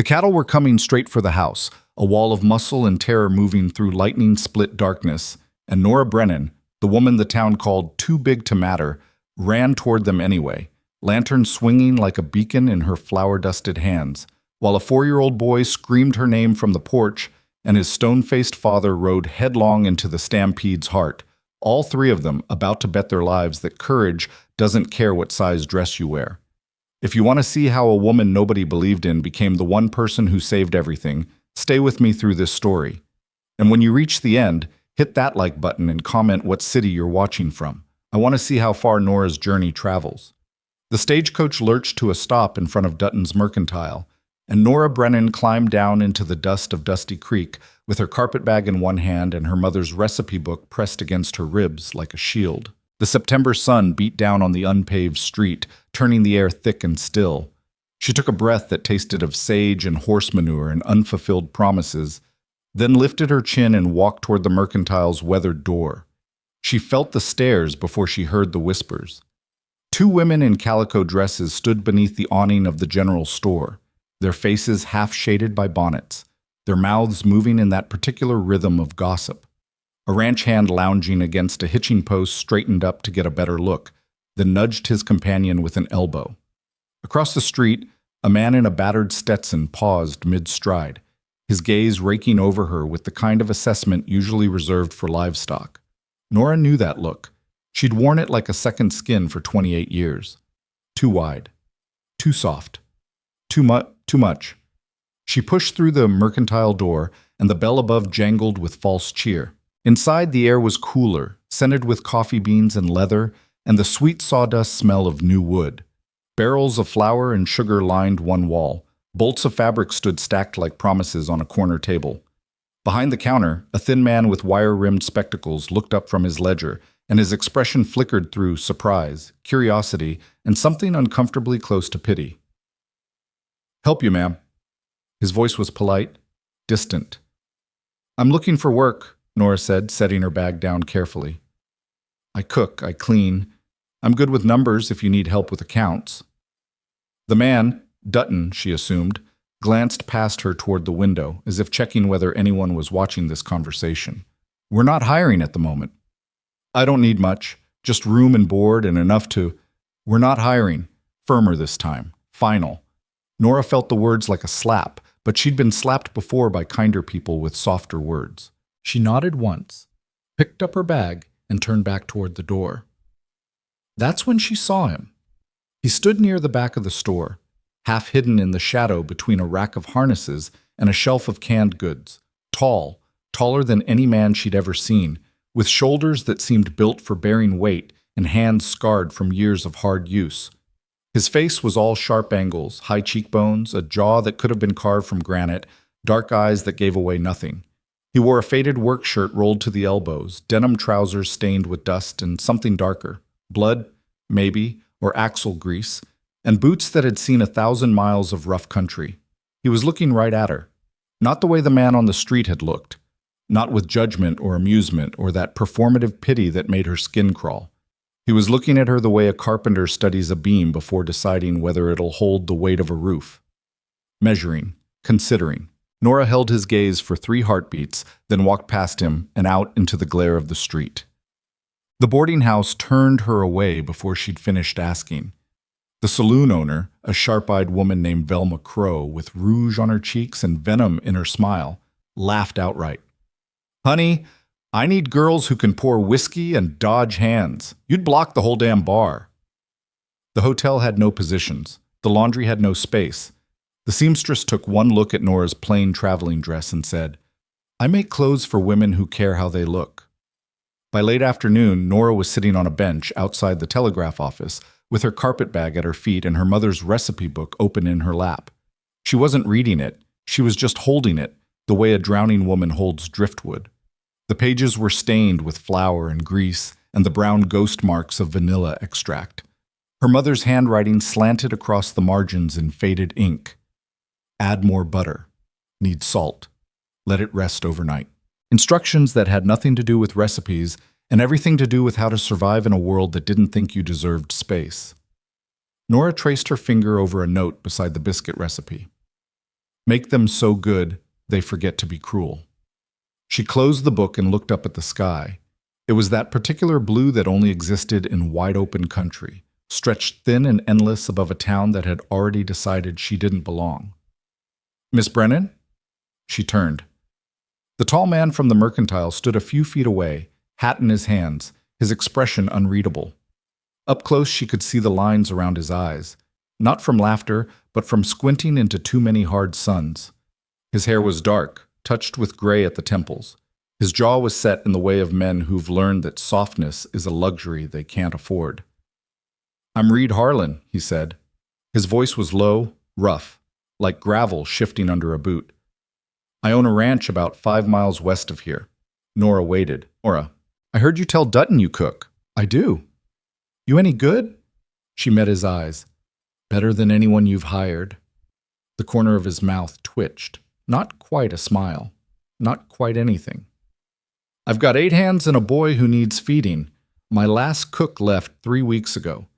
The cattle were coming straight for the house, a wall of muscle and terror moving through lightning-split darkness, and Nora Brennan, the woman the town called too big to matter, ran toward them anyway, lantern swinging like a beacon in her flour-dusted hands, while a 4-year-old boy screamed her name from the porch, and his stone-faced father rode headlong into the stampede's heart, all three of them about to bet their lives that courage doesn't care what size dress you wear. If you want to see how a woman nobody believed in became the one person who saved everything, stay with me through this story. And when you reach the end, hit that like button and comment what city you're watching from. I want to see how far Nora's journey travels. The stagecoach lurched to a stop in front of Dutton's Mercantile, and Nora Brennan climbed down into the dust of Dusty Creek with her carpetbag in one hand and her mother's recipe book pressed against her ribs like a shield. The September sun beat down on the unpaved street, turning the air thick and still. She took a breath that tasted of sage and horse manure and unfulfilled promises, then lifted her chin and walked toward the Mercantile's weathered door. She felt the stares before she heard the whispers. 2 women in calico dresses stood beneath the awning of the general store, their faces half shaded by bonnets, their mouths moving in that particular rhythm of gossip. A ranch hand lounging against a hitching post straightened up to get a better look, then nudged his companion with an elbow. Across the street, a man in a battered Stetson paused mid-stride, his gaze raking over her with the kind of assessment usually reserved for livestock. Nora knew that look. She'd worn it like a second skin for 28 years. Too wide. Too soft. Too much. She pushed through the Mercantile door, and the bell above jangled with false cheer. Inside, the air was cooler, scented with coffee beans and leather, and the sweet sawdust smell of new wood. Barrels of flour and sugar lined one wall. Bolts of fabric stood stacked like promises on a corner table. Behind the counter, a thin man with wire-rimmed spectacles looked up from his ledger, and his expression flickered through surprise, curiosity, and something uncomfortably close to pity. "Help you, ma'am." His voice was polite, distant. "I'm looking for work," Nora said, setting her bag down carefully. "I cook, I clean. I'm good with numbers if you need help with accounts." The man, Dutton, she assumed, glanced past her toward the window, as if checking whether anyone was watching this conversation. "We're not hiring at the moment." "I don't need much, just room and board and enough to—" "We're not hiring." Firmer this time. Final. Nora felt the words like a slap, but she'd been slapped before by kinder people with softer words. She nodded once, picked up her bag, and turned back toward the door. That's when she saw him. He stood near the back of the store, half hidden in the shadow between a rack of harnesses and a shelf of canned goods, tall, taller than any man she'd ever seen, with shoulders that seemed built for bearing weight and hands scarred from years of hard use. His face was all sharp angles, high cheekbones, a jaw that could have been carved from granite, dark eyes that gave away nothing. He wore a faded work shirt rolled to the elbows, denim trousers stained with dust, and something darker. Blood, maybe, or axle grease, and boots that had seen 1,000 miles of rough country. He was looking right at her. Not the way the man on the street had looked. Not with judgment or amusement or that performative pity that made her skin crawl. He was looking at her the way a carpenter studies a beam before deciding whether it'll hold the weight of a roof. Measuring, considering. Nora held his gaze for 3 heartbeats, then walked past him and out into the glare of the street. The boarding house turned her away before she'd finished asking. The saloon owner, a sharp-eyed woman named Velma Crow, with rouge on her cheeks and venom in her smile, laughed outright. "Honey, I need girls who can pour whiskey and dodge hands. You'd block the whole damn bar." The hotel had no positions. The laundry had no space. The seamstress took one look at Nora's plain traveling dress and said, "I make clothes for women who care how they look." By late afternoon, Nora was sitting on a bench outside the telegraph office with her carpetbag at her feet and her mother's recipe book open in her lap. She wasn't reading it. She was just holding it, the way a drowning woman holds driftwood. The pages were stained with flour and grease and the brown ghost marks of vanilla extract. Her mother's handwriting slanted across the margins in faded ink. Add more butter. Need salt. Let it rest overnight. Instructions that had nothing to do with recipes and everything to do with how to survive in a world that didn't think you deserved space. Nora traced her finger over a note beside the biscuit recipe. Make them so good they forget to be cruel. She closed the book and looked up at the sky. It was that particular blue that only existed in wide-open country, stretched thin and endless above a town that had already decided she didn't belong. "Miss Brennan?" She turned. The tall man from the mercantile stood a few feet away, hat in his hands, his expression unreadable. Up close she could see the lines around his eyes, not from laughter, but from squinting into too many hard suns. His hair was dark, touched with gray at the temples. His jaw was set in the way of men who've learned that softness is a luxury they can't afford. "I'm Reed Harlan," he said. His voice was low, rough, like gravel shifting under a boot. "I own a ranch about 5 miles west of here." Nora waited. "Nora, I heard you tell Dutton you cook." "I do." "You any good?" She met his eyes. "Better than anyone you've hired." The corner of his mouth twitched. Not quite a smile. Not quite anything. "I've got 8 hands and a boy who needs feeding. My last cook left 3 weeks ago.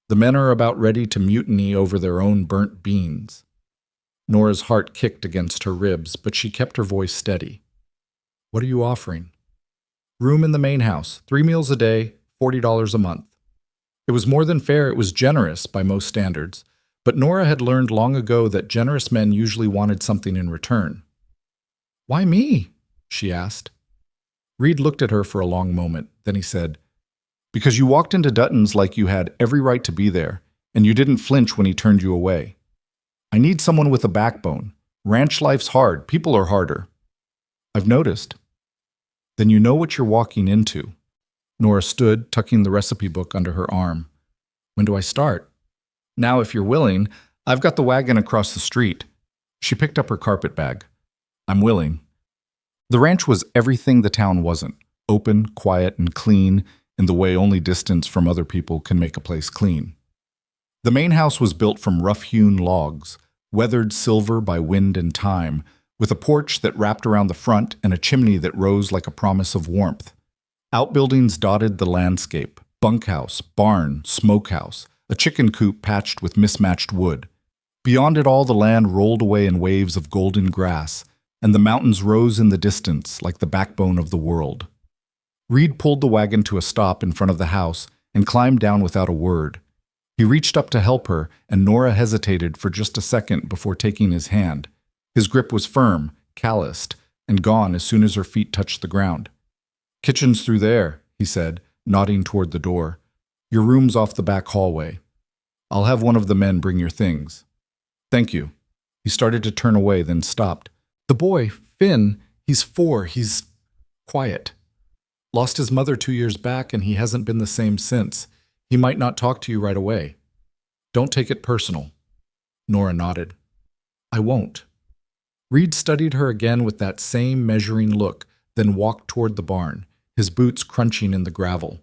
The men are about ready to mutiny over their own burnt beans." Nora's heart kicked against her ribs, but she kept her voice steady. "What are you offering?" "Room in the main house, 3 meals a day, $40 a month." It was more than fair, it was generous by most standards, but Nora had learned long ago that generous men usually wanted something in return. "Why me?" she asked. Reed looked at her for a long moment, then he said, "Because you walked into Dutton's like you had every right to be there, and you didn't flinch when he turned you away. I need someone with a backbone. Ranch life's hard, people are harder." "I've noticed." "Then you know what you're walking into." Nora stood, tucking the recipe book under her arm. "When do I start?" "Now, if you're willing, I've got the wagon across the street." She picked up her carpet bag. "I'm willing." The ranch was everything the town wasn't, open, quiet, and clean, in the way only distance from other people can make a place clean. The main house was built from rough-hewn logs, weathered silver by wind and time, with a porch that wrapped around the front and a chimney that rose like a promise of warmth. Outbuildings dotted the landscape: bunkhouse, barn, smokehouse, a chicken coop patched with mismatched wood. Beyond it all, the land rolled away in waves of golden grass, and the mountains rose in the distance like the backbone of the world. Reed pulled the wagon to a stop in front of the house and climbed down without a word. He reached up to help her, and Nora hesitated for just a second before taking his hand. His grip was firm, calloused, and gone as soon as her feet touched the ground. "Kitchen's through there," he said, nodding toward the door. "Your room's off the back hallway. I'll have one of the men bring your things." "Thank you." He started to turn away, then stopped. "The boy, Finn, he's 4, he's quiet. Lost his mother 2 years back, and he hasn't been the same since. He might not talk to you right away. Don't take it personal." Nora nodded. "I won't." Reed studied her again with that same measuring look, then walked toward the barn, his boots crunching in the gravel.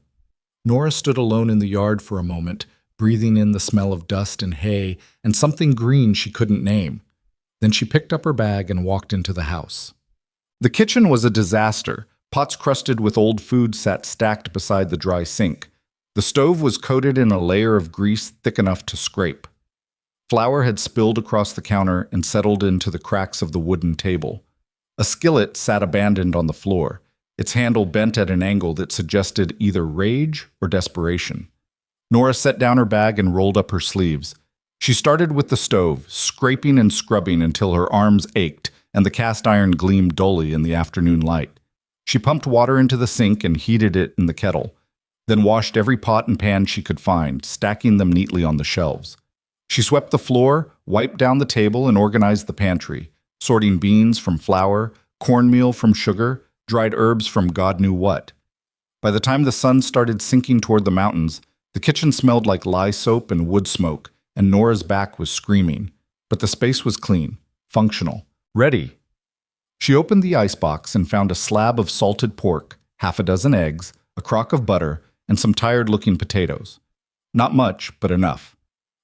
Nora stood alone in the yard for a moment, breathing in the smell of dust and hay and something green she couldn't name. Then she picked up her bag and walked into the house. The kitchen was a disaster. Pots crusted with old food sat stacked beside the dry sink. The stove was coated in a layer of grease thick enough to scrape. Flour had spilled across the counter and settled into the cracks of the wooden table. A skillet sat abandoned on the floor, its handle bent at an angle that suggested either rage or desperation. Nora set down her bag and rolled up her sleeves. She started with the stove, scraping and scrubbing until her arms ached and the cast iron gleamed dully in the afternoon light. She pumped water into the sink and heated it in the kettle, then washed every pot and pan she could find, stacking them neatly on the shelves. She swept the floor, wiped down the table, and organized the pantry, sorting beans from flour, cornmeal from sugar, dried herbs from God knew what. By the time the sun started sinking toward the mountains, the kitchen smelled like lye soap and wood smoke, and Nora's back was screaming. But the space was clean, functional, ready. She opened the icebox and found a slab of salted pork, 6 eggs, a crock of butter, and some tired-looking potatoes. Not much, but enough.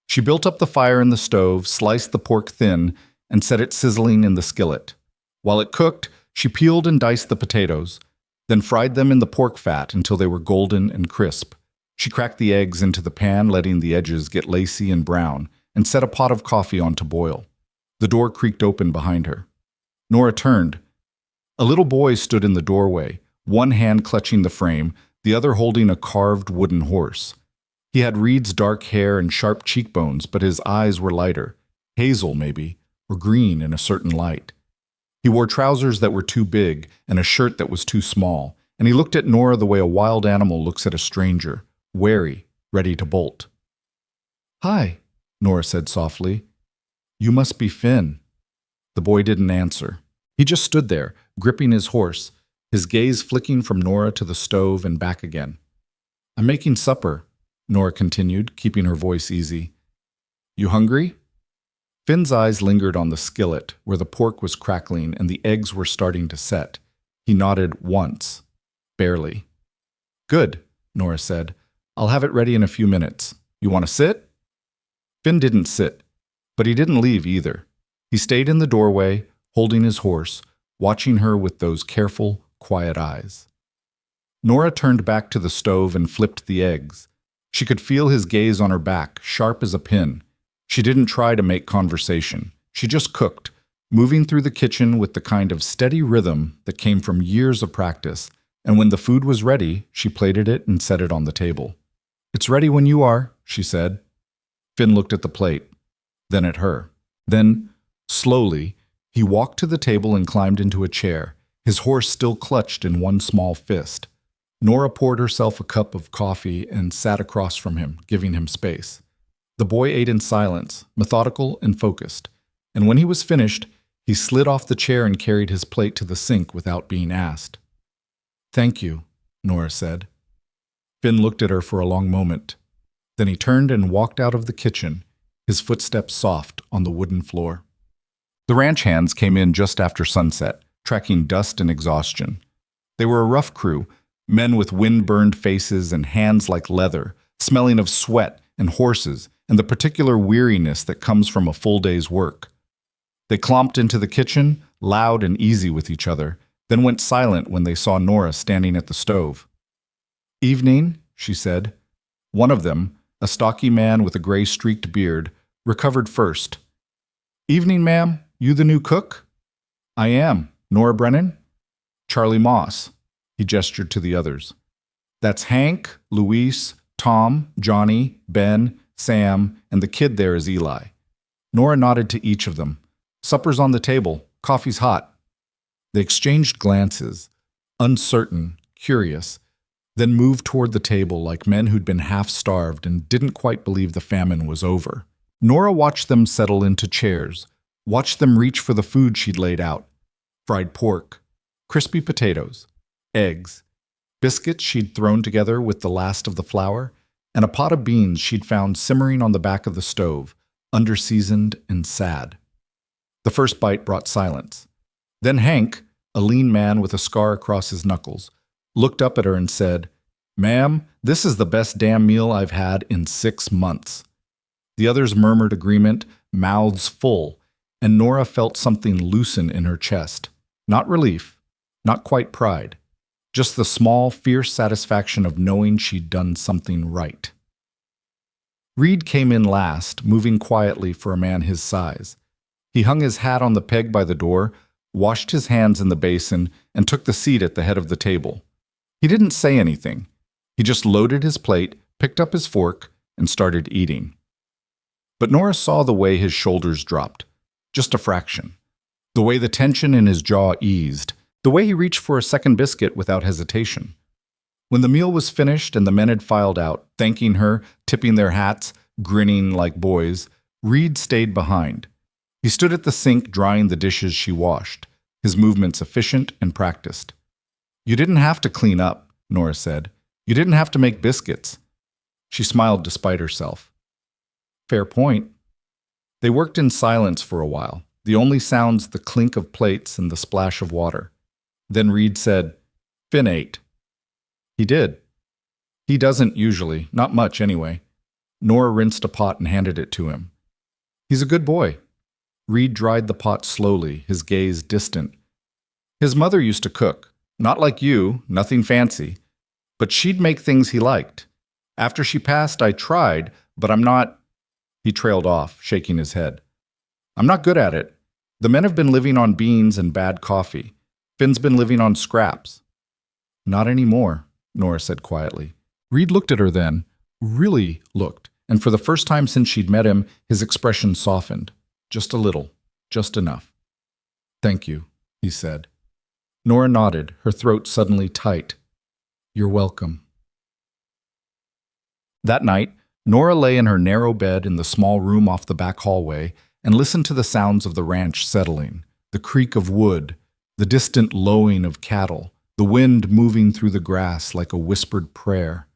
She built up the fire in the stove, sliced the pork thin, and set it sizzling in the skillet. While it cooked, she peeled and diced the potatoes, then fried them in the pork fat until they were golden and crisp. She cracked the eggs into the pan, letting the edges get lacy and brown, and set a pot of coffee on to boil. The door creaked open behind her. Nora turned. A little boy stood in the doorway, one hand clutching the frame, the other holding a carved wooden horse. He had Reed's dark hair and sharp cheekbones, but his eyes were lighter, hazel maybe, or green in a certain light. He wore trousers that were too big and a shirt that was too small, and he looked at Nora the way a wild animal looks at a stranger, wary, ready to bolt. "Hi," Nora said softly. "You must be Finn." The boy didn't answer. He just stood there, gripping his horse, his gaze flicking from Nora to the stove and back again. "I'm making supper," Nora continued, keeping her voice easy. "You hungry?" Finn's eyes lingered on the skillet, where the pork was crackling and the eggs were starting to set. He nodded once. Barely. "Good," Nora said. "I'll have it ready in a few minutes. You want to sit?" Finn didn't sit, but he didn't leave either. He stayed in the doorway, holding his horse, watching her with those careful, quiet eyes. Nora turned back to the stove and flipped the eggs. She could feel his gaze on her back, sharp as a pin. She didn't try to make conversation. She just cooked, moving through the kitchen with the kind of steady rhythm that came from years of practice, and when the food was ready, she plated it and set it on the table. "It's ready when you are," she said. Finn looked at the plate, then at her. Then, slowly, he walked to the table and climbed into a chair, his horse still clutched in one small fist. Nora poured herself a cup of coffee and sat across from him, giving him space. The boy ate in silence, methodical and focused, and when he was finished, he slid off the chair and carried his plate to the sink without being asked. "Thank you," Nora said. Finn looked at her for a long moment. Then he turned and walked out of the kitchen, his footsteps soft on the wooden floor. The ranch hands came in just after sunset, tracking dust and exhaustion. They were a rough crew, men with wind-burned faces and hands like leather, smelling of sweat and horses and the particular weariness that comes from a full day's work. They clomped into the kitchen, loud and easy with each other, then went silent when they saw Nora standing at the stove. "Evening," she said. One of them, a stocky man with a gray-streaked beard, recovered first. "Evening, ma'am. You the new cook?" "I am. Nora Brennan?" "Charlie Moss." He gestured to the others. "That's Hank, Luis, Tom, Johnny, Ben, Sam, and the kid there is Eli." Nora nodded to each of them. "Supper's on the table. Coffee's hot." They exchanged glances, uncertain, curious, then moved toward the table like men who'd been half-starved and didn't quite believe the famine was over. Nora watched them settle into chairs, watched them reach for the food she'd laid out. Fried pork, crispy potatoes, eggs, biscuits she'd thrown together with the last of the flour, and a pot of beans she'd found simmering on the back of the stove, underseasoned and sad. The first bite brought silence. Then Hank, a lean man with a scar across his knuckles, looked up at her and said, "Ma'am, this is the best damn meal I've had in 6 months." The others murmured agreement, mouths full, and Nora felt something loosen in her chest. Not relief, not quite pride, just the small, fierce satisfaction of knowing she'd done something right. Reed came in last, moving quietly for a man his size. He hung his hat on the peg by the door, washed his hands in the basin, and took the seat at the head of the table. He didn't say anything. He just loaded his plate, picked up his fork, and started eating. But Nora saw the way his shoulders dropped, just a fraction. The way the tension in his jaw eased, the way he reached for a second biscuit without hesitation. When the meal was finished and the men had filed out, thanking her, tipping their hats, grinning like boys, Reed stayed behind. He stood at the sink drying the dishes she washed, his movements efficient and practiced. "You didn't have to clean up," Nora said. "You didn't have to make biscuits." She smiled despite herself. "Fair point." They worked in silence for a while, the only sounds the clink of plates and the splash of water. Then Reed said, "Finn ate." He did. He doesn't usually, not much anyway. Nora rinsed a pot and handed it to him. "He's a good boy." Reed dried the pot slowly, his gaze distant. "His mother used to cook. Not like you, nothing fancy. But she'd make things he liked. After she passed, I tried, but I'm not—" He trailed off, shaking his head. I'm not good at it. The men have been living on beans and bad coffee. Finn's been living on scraps. Not anymore, Nora said quietly. Reed looked at her then, really looked, and for the first time since she'd met him, his expression softened. Just a little, just enough. Thank you, he said. Nora nodded, her throat suddenly tight. You're welcome. That night, Nora lay in her narrow bed in the small room off the back hallway and listened to the sounds of the ranch settling, the creak of wood, the distant lowing of cattle, the wind moving through the grass like a whispered prayer.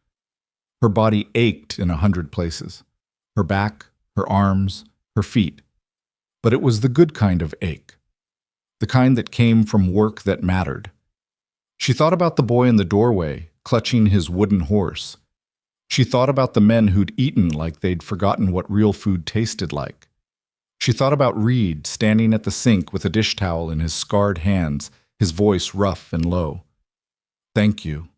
Her body ached in 100 places. Her back, her arms, her feet. But it was the good kind of ache. The kind that came from work that mattered. She thought about the boy in the doorway, clutching his wooden horse. She thought about the men who'd eaten like they'd forgotten what real food tasted like. She thought about Reed standing at the sink with a dish towel in his scarred hands, his voice rough and low. Thank you.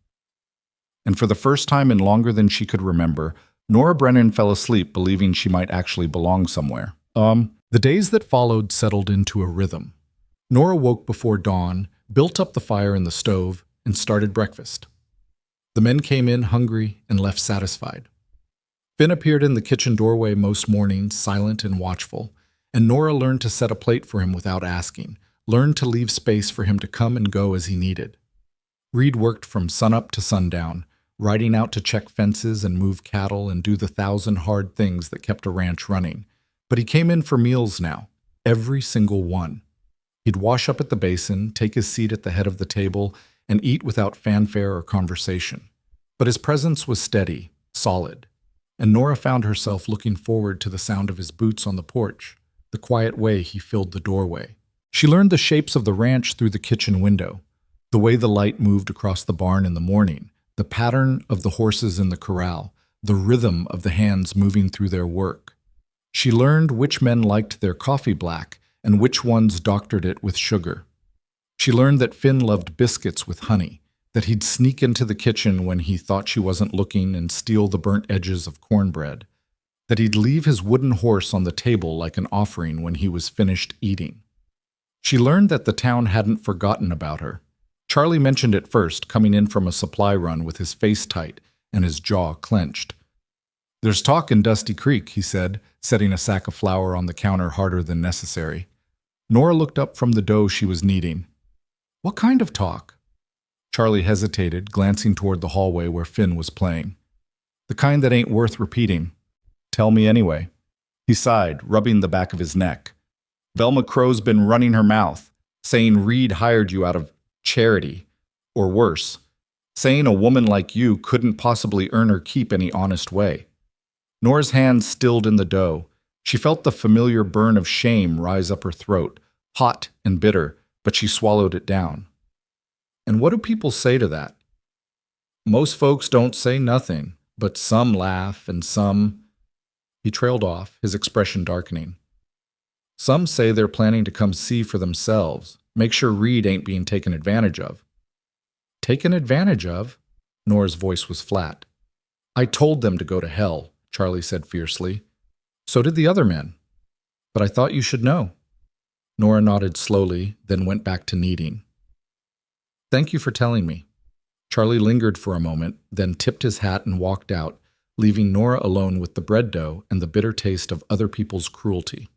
And for the first time in longer than she could remember, Nora Brennan fell asleep believing she might actually belong somewhere. The days that followed settled into a rhythm. Nora woke before dawn, built up the fire in the stove, and started breakfast. The men came in hungry and left satisfied. Finn appeared in the kitchen doorway most mornings, silent and watchful, and Nora learned to set a plate for him without asking, learned to leave space for him to come and go as he needed. Reed worked from sunup to sundown, riding out to check fences and move cattle and do the 1,000 hard things that kept a ranch running. But he came in for meals now, every single one. He'd wash up at the basin, take his seat at the head of the table, and eat without fanfare or conversation. But his presence was steady, solid, and Nora found herself looking forward to the sound of his boots on the porch, the quiet way he filled the doorway. She learned the shapes of the ranch through the kitchen window, the way the light moved across the barn in the morning, the pattern of the horses in the corral, the rhythm of the hands moving through their work. She learned which men liked their coffee black and which ones doctored it with sugar. She learned that Finn loved biscuits with honey, that he'd sneak into the kitchen when he thought she wasn't looking and steal the burnt edges of cornbread, that he'd leave his wooden horse on the table like an offering when he was finished eating. She learned that the town hadn't forgotten about her. Charlie mentioned it first, coming in from a supply run with his face tight and his jaw clenched. There's talk in Dusty Creek, he said, setting a sack of flour on the counter harder than necessary. Nora looked up from the dough she was kneading. What kind of talk? Charlie hesitated, glancing toward the hallway where Finn was playing. The kind that ain't worth repeating. Tell me anyway. He sighed, rubbing the back of his neck. Velma Crow's been running her mouth, saying Reed hired you out of charity, or worse, saying a woman like you couldn't possibly earn her keep any honest way. Nora's hands stilled in the dough. She felt the familiar burn of shame rise up her throat, hot and bitter, but she swallowed it down. And what do people say to that? Most folks don't say nothing, but some laugh and some... He trailed off, his expression darkening. Some say they're planning to come see for themselves, make sure Reed ain't being taken advantage of. Taken advantage of? Nora's voice was flat. I told them to go to hell, Charlie said fiercely. So did the other men. But I thought you should know. Nora nodded slowly, then went back to kneading. Thank you for telling me. Charlie lingered for a moment, then tipped his hat and walked out, leaving Nora alone with the bread dough and the bitter taste of other people's cruelty.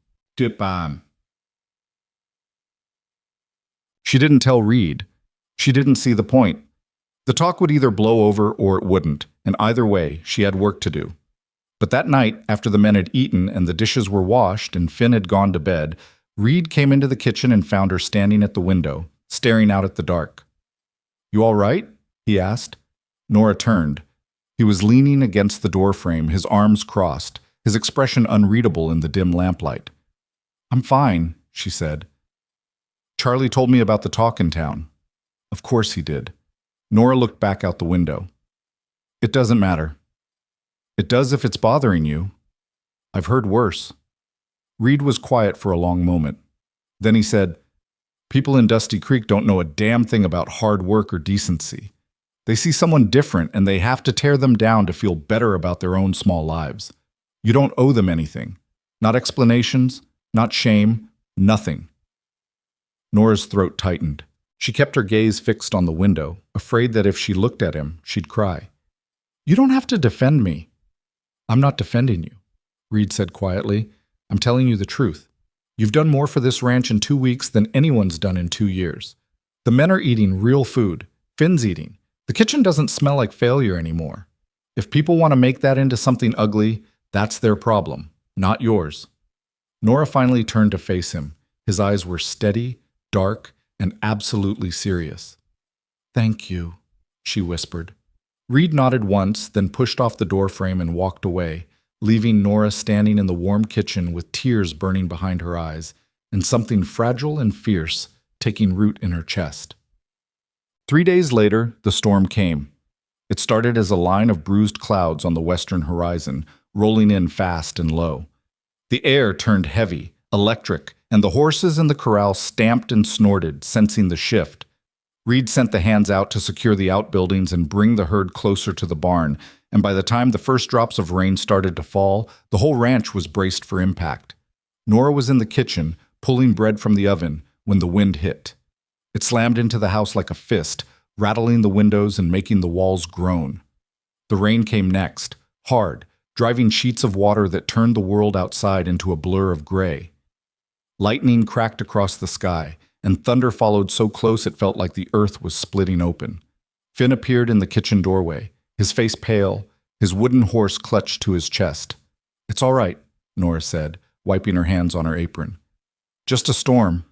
She didn't tell Reed. She didn't see the point. The talk would either blow over or it wouldn't, and either way, she had work to do. But that night, after the men had eaten and the dishes were washed and Finn had gone to bed, Reed came into the kitchen and found her standing at the window, staring out at the dark. You all right? He asked. Nora turned. He was leaning against the doorframe, his arms crossed, his expression unreadable in the dim lamplight. I'm fine, she said. Charlie told me about the talk in town. Of course he did. Nora looked back out the window. It doesn't matter. It does if it's bothering you. I've heard worse. Reed was quiet for a long moment. Then he said, People in Dusty Creek don't know a damn thing about hard work or decency. They see someone different and they have to tear them down to feel better about their own small lives. You don't owe them anything. Not explanations, Not shame, nothing. Nora's throat tightened. She kept her gaze fixed on the window, afraid that if she looked at him, she'd cry. You don't have to defend me. I'm not defending you, Reed said quietly. I'm telling you the truth. You've done more for this ranch in 2 weeks than anyone's done in 2 years. The men are eating real food. Finn's eating. The kitchen doesn't smell like failure anymore. If people want to make that into something ugly, that's their problem, not yours. Nora finally turned to face him. His eyes were steady, dark, and absolutely serious. Thank you, she whispered. Reed nodded once, then pushed off the doorframe and walked away, leaving Nora standing in the warm kitchen with tears burning behind her eyes and something fragile and fierce taking root in her chest. 3 days later, the storm came. It started as a line of bruised clouds on the western horizon, rolling in fast and low. The air turned heavy, electric, and the horses in the corral stamped and snorted, sensing the shift. Reed sent the hands out to secure the outbuildings and bring the herd closer to the barn, and by the time the first drops of rain started to fall, the whole ranch was braced for impact. Nora was in the kitchen, pulling bread from the oven, when the wind hit. It slammed into the house like a fist, rattling the windows and making the walls groan. The rain came next, hard, driving sheets of water that turned the world outside into a blur of gray. Lightning cracked across the sky, and thunder followed so close it felt like the earth was splitting open. Finn appeared in the kitchen doorway, his face pale, his wooden horse clutched to his chest. It's all right, Nora said, wiping her hands on her apron. Just a storm.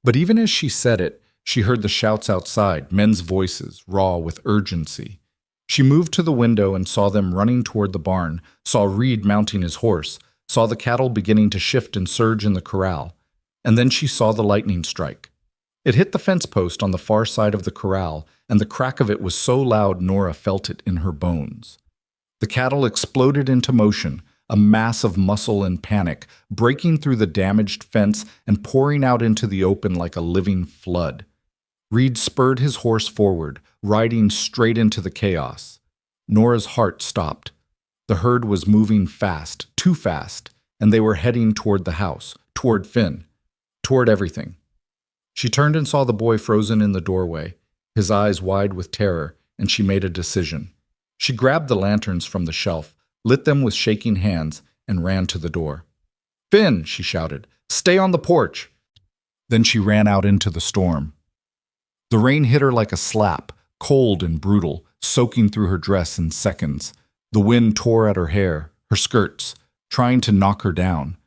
But even as she said it, she heard the shouts outside, men's voices, raw with urgency. She moved to the window and saw them running toward the barn, saw Reed mounting his horse, saw the cattle beginning to shift and surge in the corral. And then she saw the lightning strike. It hit the fence post on the far side of the corral, and the crack of it was so loud Nora felt it in her bones. The cattle exploded into motion, a mass of muscle and panic, breaking through the damaged fence and pouring out into the open like a living flood. Reed spurred his horse forward, riding straight into the chaos. Nora's heart stopped. The herd was moving fast, too fast, and they were heading toward the house, toward Finn, toward everything. She turned and saw the boy frozen in the doorway, his eyes wide with terror, and she made a decision. She grabbed the lanterns from the shelf, lit them with shaking hands, and ran to the door. Finn, she shouted, stay on the porch. Then she ran out into the storm. The rain hit her like a slap, cold and brutal, soaking through her dress in seconds. The wind tore at her hair, her skirts, trying to knock her down.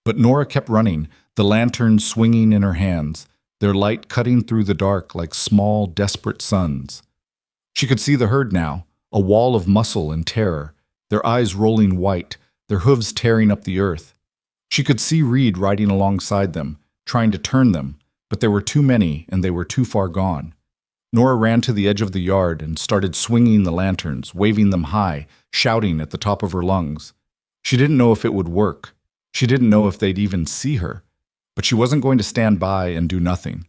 But Nora kept running, the lanterns swinging in her hands, their light cutting through the dark like small, desperate suns. She could see the herd now, a wall of muscle and terror, their eyes rolling white, their hooves tearing up the earth. She could see Reed riding alongside them, trying to turn them, but there were too many and they were too far gone. Nora ran to the edge of the yard and started swinging the lanterns, waving them high, shouting at the top of her lungs. She didn't know if it would work. She didn't know if they'd even see her. But she wasn't going to stand by and do nothing.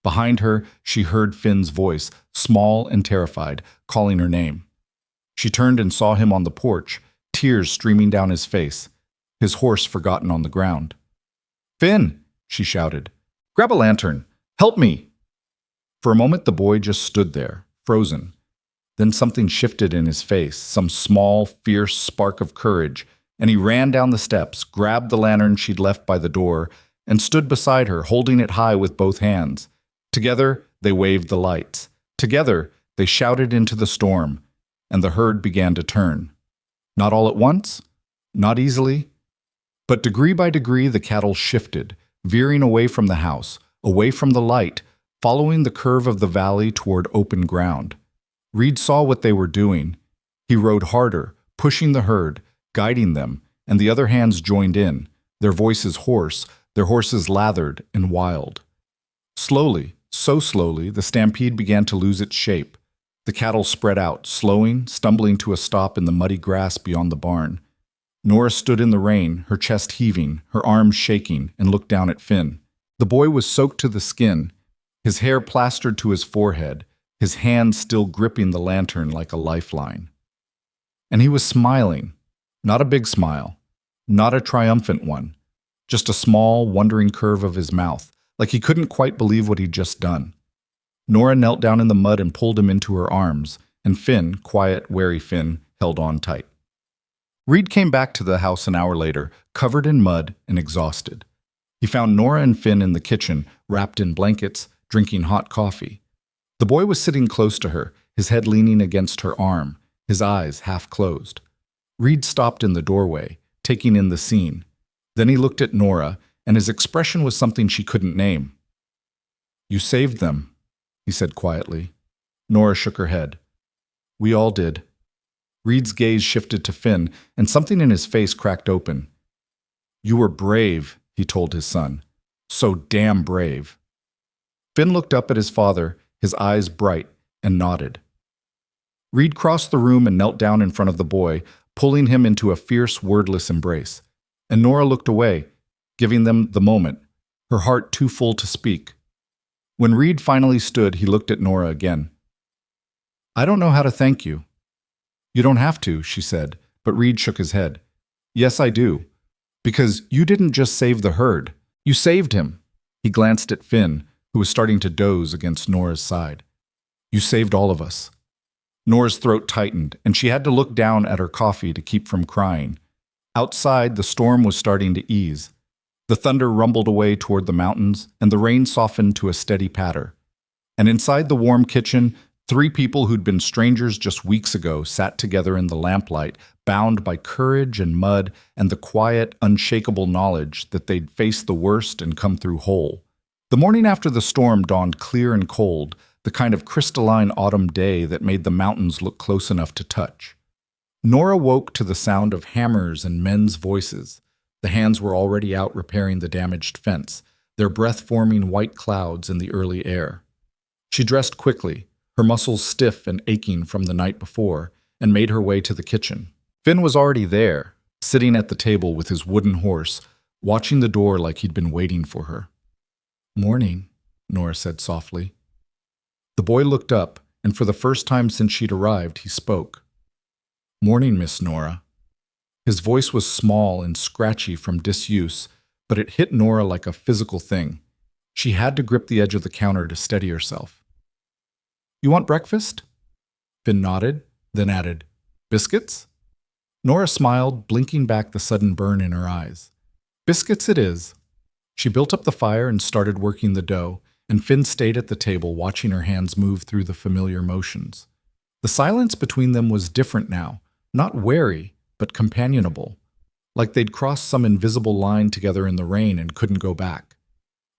Behind her, she heard Finn's voice, small and terrified, calling her name. She turned and saw him on the porch, tears streaming down his face, his horse forgotten on the ground. Finn, she shouted, grab a lantern. Help me. For a moment, the boy just stood there, frozen. Then something shifted in his face, some small, fierce spark of courage, and he ran down the steps, grabbed the lantern she'd left by the door, and stood beside her, holding it high with both hands. Together, they waved the lights. Together, they shouted into the storm, and the herd began to turn. Not all at once, not easily, but degree by degree the cattle shifted, veering away from the house, away from the light, following the curve of the valley toward open ground. Reed saw what they were doing. He rode harder, pushing the herd, guiding them, and the other hands joined in, their voices hoarse, their horses lathered and wild. Slowly, so slowly, the stampede began to lose its shape. The cattle spread out, slowing, stumbling to a stop in the muddy grass beyond the barn. Nora stood in the rain, her chest heaving, her arms shaking, and looked down at Finn. The boy was soaked to the skin, his hair plastered to his forehead, his hand still gripping the lantern like a lifeline. And he was smiling, not a big smile, not a triumphant one, just a small, wondering curve of his mouth, like he couldn't quite believe what he'd just done. Nora knelt down in the mud and pulled him into her arms, and Finn, quiet, wary Finn, held on tight. Reed came back to the house an hour later, covered in mud and exhausted. He found Nora and Finn in the kitchen, wrapped in blankets, drinking hot coffee. The boy was sitting close to her, his head leaning against her arm, his eyes half closed. Reed stopped in the doorway, taking in the scene. Then he looked at Nora, and his expression was something she couldn't name. "You saved them," he said quietly. Nora shook her head. "We all did." Reed's gaze shifted to Finn, and something in his face cracked open. "You were brave," he told his son. "So damn brave." Finn looked up at his father, his eyes bright, and nodded. Reed crossed the room and knelt down in front of the boy, pulling him into a fierce, wordless embrace. And Nora looked away, giving them the moment, her heart too full to speak. When Reed finally stood, he looked at Nora again. "I don't know how to thank you." "You don't have to," she said, but Reed shook his head. "Yes, I do. Because you didn't just save the herd. You saved him." He glanced at Finn, who was starting to doze against Nora's side. "You saved all of us." Nora's throat tightened, and she had to look down at her coffee to keep from crying. Outside, the storm was starting to ease. The thunder rumbled away toward the mountains, and the rain softened to a steady patter. And inside the warm kitchen, 3 people who'd been strangers just weeks ago sat together in the lamplight, bound by courage and mud and the quiet, unshakable knowledge that they'd faced the worst and come through whole. The morning after the storm dawned clear and cold, the kind of crystalline autumn day that made the mountains look close enough to touch. Nora woke to the sound of hammers and men's voices. The hands were already out repairing the damaged fence, their breath forming white clouds in the early air. She dressed quickly, her muscles stiff and aching from the night before, and made her way to the kitchen. Finn was already there, sitting at the table with his wooden horse, watching the door like he'd been waiting for her. "Morning," Nora said softly. The boy looked up, and for the first time since she'd arrived, he spoke. "Morning, Miss Nora." His voice was small and scratchy from disuse, but it hit Nora like a physical thing. She had to grip the edge of the counter to steady herself. "You want breakfast?" Finn nodded, then added, "Biscuits?" Nora smiled, blinking back the sudden burn in her eyes. "Biscuits it is." She built up the fire and started working the dough, and Finn stayed at the table watching her hands move through the familiar motions. The silence between them was different now, not wary, but companionable, like they'd crossed some invisible line together in the rain and couldn't go back.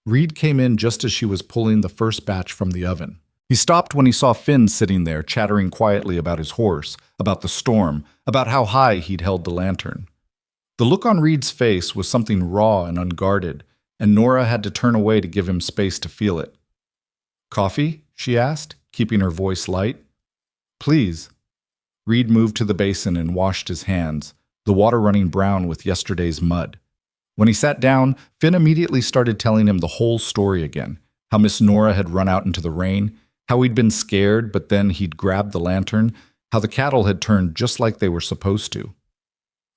Reed came in just as she was pulling the first batch from the oven. He stopped when he saw Finn sitting there, chattering quietly about his horse, about the storm, about how high he'd held the lantern. The look on Reed's face was something raw and unguarded, and Nora had to turn away to give him space to feel it. "Coffee?" she asked, keeping her voice light. "Please." Reed moved to the basin and washed his hands, the water running brown with yesterday's mud. When he sat down, Finn immediately started telling him the whole story again, how Miss Nora had run out into the rain, how he'd been scared, but then he'd grabbed the lantern, how the cattle had turned just like they were supposed to.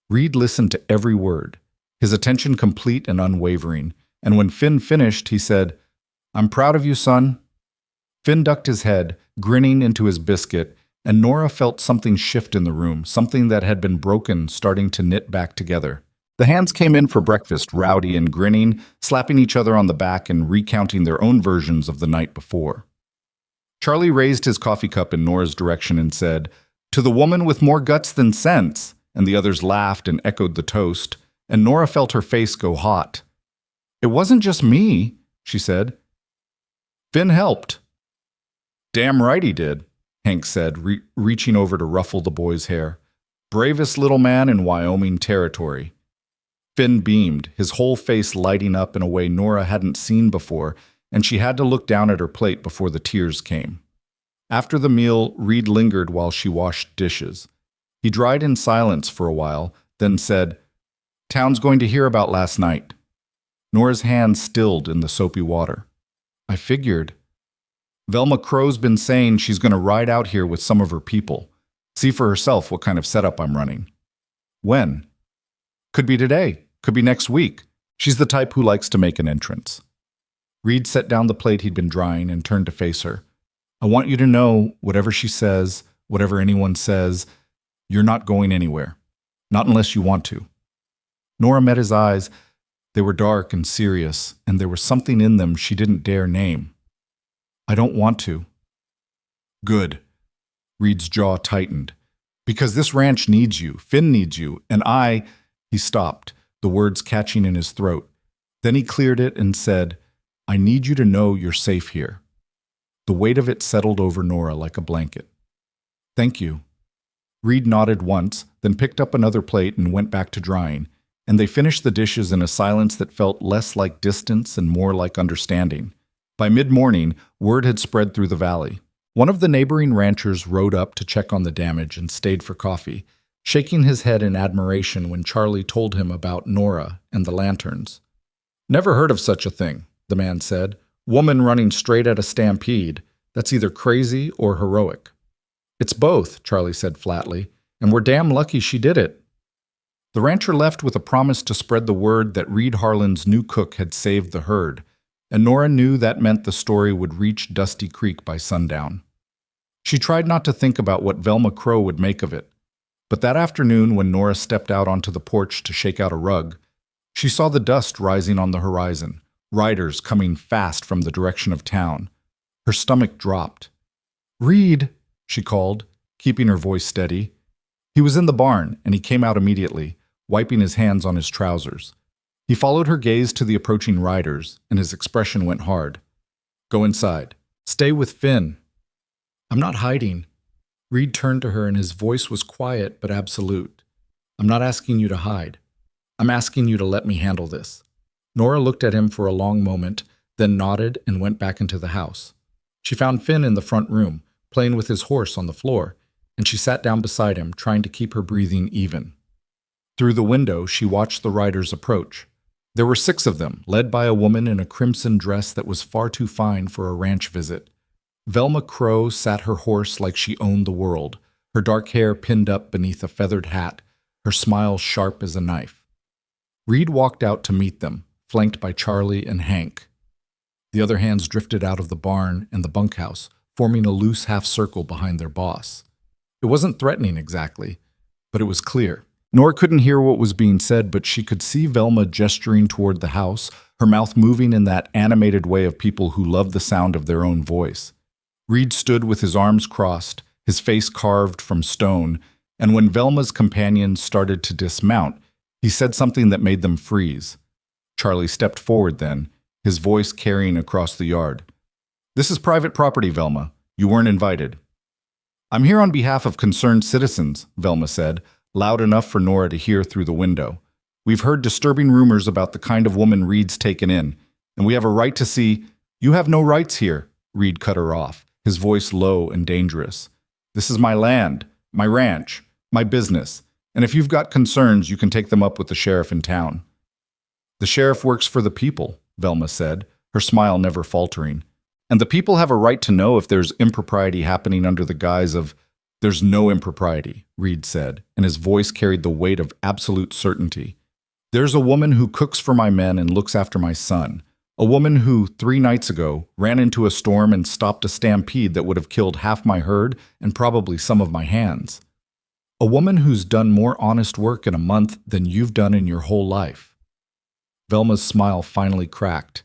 Reed listened to every word, his attention complete and unwavering, and when Finn finished, he said, "I'm proud of you, son." Finn ducked his head, grinning into his biscuit, and Nora felt something shift in the room, something that had been broken starting to knit back together. The hands came in for breakfast, rowdy and grinning, slapping each other on the back and recounting their own versions of the night before. Charlie raised his coffee cup in Nora's direction and said, "To the woman with more guts than sense," and the others laughed and echoed the toast, and Nora felt her face go hot. "It wasn't just me," she said. "Finn helped." "Damn right he did," Hank said, reaching over to ruffle the boy's hair. "Bravest little man in Wyoming territory." Finn beamed, his whole face lighting up in a way Nora hadn't seen before, and she had to look down at her plate before the tears came. After the meal, Reed lingered while she washed dishes. He dried in silence for a while, then said, "Town's going to hear about last night." Nora's hand stilled in the soapy water. "I figured. Velma Crow's been saying she's going to ride out here with some of her people. See for herself what kind of setup I'm running." "When?" "Could be today. Could be next week. She's the type who likes to make an entrance. Reed set down the plate he'd been drying and turned to face her. I want you to know, whatever she says, whatever anyone says, you're not going anywhere. Not unless you want to. Nora met his eyes. They were dark and serious, and there was something in them she didn't dare name. I don't want to. Good. Reed's jaw tightened. Because this ranch needs you, Finn needs you, and I— He stopped, the words catching in his throat. Then he cleared it and said, I need you to know you're safe here. The weight of it settled over Nora like a blanket. Thank you. Reed nodded once, then picked up another plate and went back to drying, and they finished the dishes in a silence that felt less like distance and more like understanding. By mid-morning, word had spread through the valley. One of the neighboring ranchers rode up to check on the damage and stayed for coffee, shaking his head in admiration when Charlie told him about Nora and the lanterns. Never heard of such a thing, the man said. Woman running straight at a stampede. That's either crazy or heroic. It's both, Charlie said flatly, and we're damn lucky she did it. The rancher left with a promise to spread the word that Reed Harlan's new cook had saved the herd, and Nora knew that meant the story would reach Dusty Creek by sundown. She tried not to think about what Velma Crow would make of it, but that afternoon when Nora stepped out onto the porch to shake out a rug, she saw the dust rising on the horizon, riders coming fast from the direction of town. Her stomach dropped. Reed, she called, keeping her voice steady. He was in the barn, and he came out immediately, wiping his hands on his trousers. He followed her gaze to the approaching riders, and his expression went hard. Go inside. Stay with Finn. I'm not hiding. Reed turned to her, and his voice was quiet but absolute. I'm not asking you to hide. I'm asking you to let me handle this. Nora looked at him for a long moment, then nodded and went back into the house. She found Finn in the front room, playing with his horse on the floor, and she sat down beside him, trying to keep her breathing even. Through the window, she watched the riders approach. There were 6 of them, led by a woman in a crimson dress that was far too fine for a ranch visit. Velma Crow sat her horse like she owned the world, her dark hair pinned up beneath a feathered hat, her smile sharp as a knife. Reed walked out to meet them, flanked by Charlie and Hank. The other hands drifted out of the barn and the bunkhouse, forming a loose half-circle behind their boss. It wasn't threatening exactly, but it was clear. Nora couldn't hear what was being said, but she could see Velma gesturing toward the house, her mouth moving in that animated way of people who love the sound of their own voice. Reed stood with his arms crossed, his face carved from stone, and when Velma's companions started to dismount, he said something that made them freeze. Charlie stepped forward then, his voice carrying across the yard. This is private property, Velma. You weren't invited. I'm here on behalf of concerned citizens, Velma said, loud enough for Nora to hear through the window. We've heard disturbing rumors about the kind of woman Reed's taken in, and we have a right to see— You have no rights here, Reed cut her off, his voice low and dangerous. This is my land, my ranch, my business, and if you've got concerns, you can take them up with the sheriff in town. The sheriff works for the people, Velma said, her smile never faltering. And the people have a right to know if there's impropriety happening under the guise of— There's no impropriety, Reed said, and his voice carried the weight of absolute certainty. There's a woman who cooks for my men and looks after my son. A woman who, 3 nights ago, ran into a storm and stopped a stampede that would have killed half my herd and probably some of my hands. A woman who's done more honest work in a month than you've done in your whole life. Velma's smile finally cracked.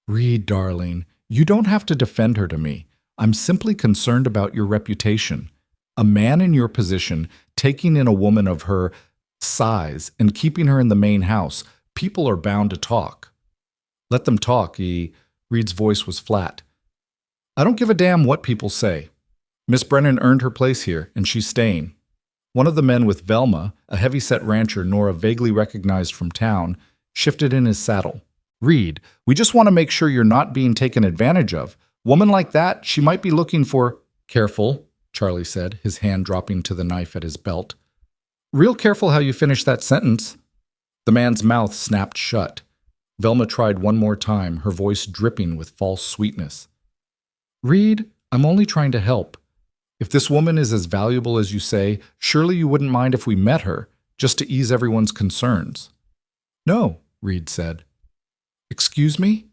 Reed, darling, you don't have to defend her to me. I'm simply concerned about your reputation. A man in your position, taking in a woman of her size and keeping her in the main house, people are bound to talk. Let them talk, Reed's voice was flat. I don't give a damn what people say. Miss Brennan earned her place here, and she's staying. One of the men with Velma, a heavy-set rancher Nora vaguely recognized from town, shifted in his saddle. Reed, we just want to make sure you're not being taken advantage of. Woman like that, she might be looking for— Careful, Charlie said, his hand dropping to the knife at his belt. Real careful how you finish that sentence. The man's mouth snapped shut. Velma tried one more time, her voice dripping with false sweetness. Reed, I'm only trying to help. If this woman is as valuable as you say, surely you wouldn't mind if we met her, just to ease everyone's concerns. No, Reed said. Excuse me?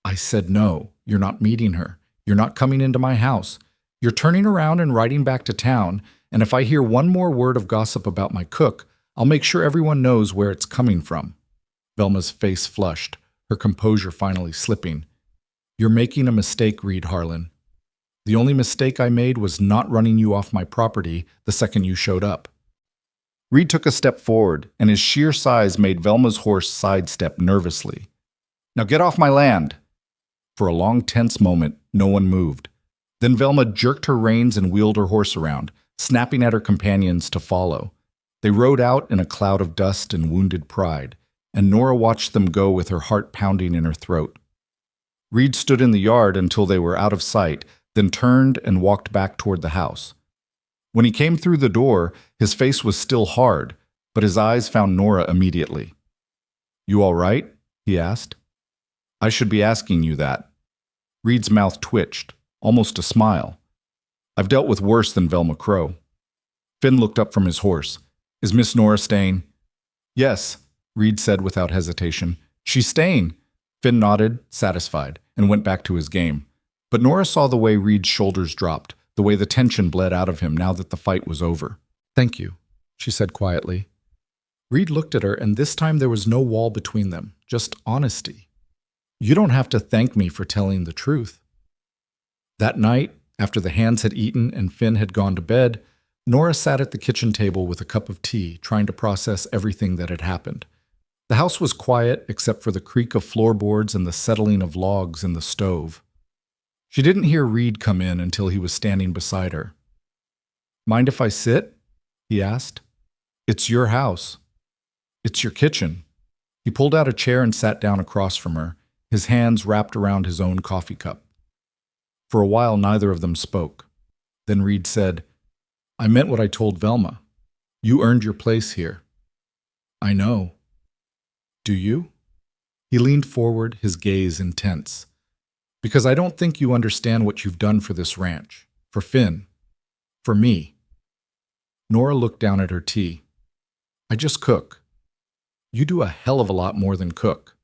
I said no. You're not meeting her. You're not coming into my house. You're turning around and riding back to town, and if I hear one more word of gossip about my cook, I'll make sure everyone knows where it's coming from. Velma's face flushed, her composure finally slipping. You're making a mistake, Reed Harlan. The only mistake I made was not running you off my property the second you showed up. Reed took a step forward, and his sheer size made Velma's horse sidestep nervously. Now get off my land! For a long, tense moment, no one moved. Then Velma jerked her reins and wheeled her horse around, snapping at her companions to follow. They rode out in a cloud of dust and wounded pride, and Nora watched them go with her heart pounding in her throat. Reed stood in the yard until they were out of sight, then turned and walked back toward the house. When he came through the door, his face was still hard, but his eyes found Nora immediately. You all right? He asked. I should be asking you that. Reed's mouth twitched, almost a smile. I've dealt with worse than Velma Crow. Finn looked up from his horse. Is Miss Nora staying? Yes, Reed said without hesitation. She's staying. Finn nodded, satisfied, and went back to his game. But Nora saw the way Reed's shoulders dropped, the way the tension bled out of him now that the fight was over. Thank you, she said quietly. Reed looked at her, and this time there was no wall between them, just honesty. You don't have to thank me for telling the truth. That night, after the hands had eaten and Finn had gone to bed, Nora sat at the kitchen table with a cup of tea, trying to process everything that had happened. The house was quiet except for the creak of floorboards and the settling of logs in the stove. She didn't hear Reed come in until he was standing beside her. Mind if I sit? He asked. It's your house. It's your kitchen. He pulled out a chair and sat down across from her, his hands wrapped around his own coffee cup. For a while, neither of them spoke. Then Reed said, I meant what I told Velma. You earned your place here. I know. Do you? He leaned forward, his gaze intense. Because I don't think you understand what you've done for this ranch, for Finn, for me. Nora looked down at her tea. I just cook. You do a hell of a lot more than cook.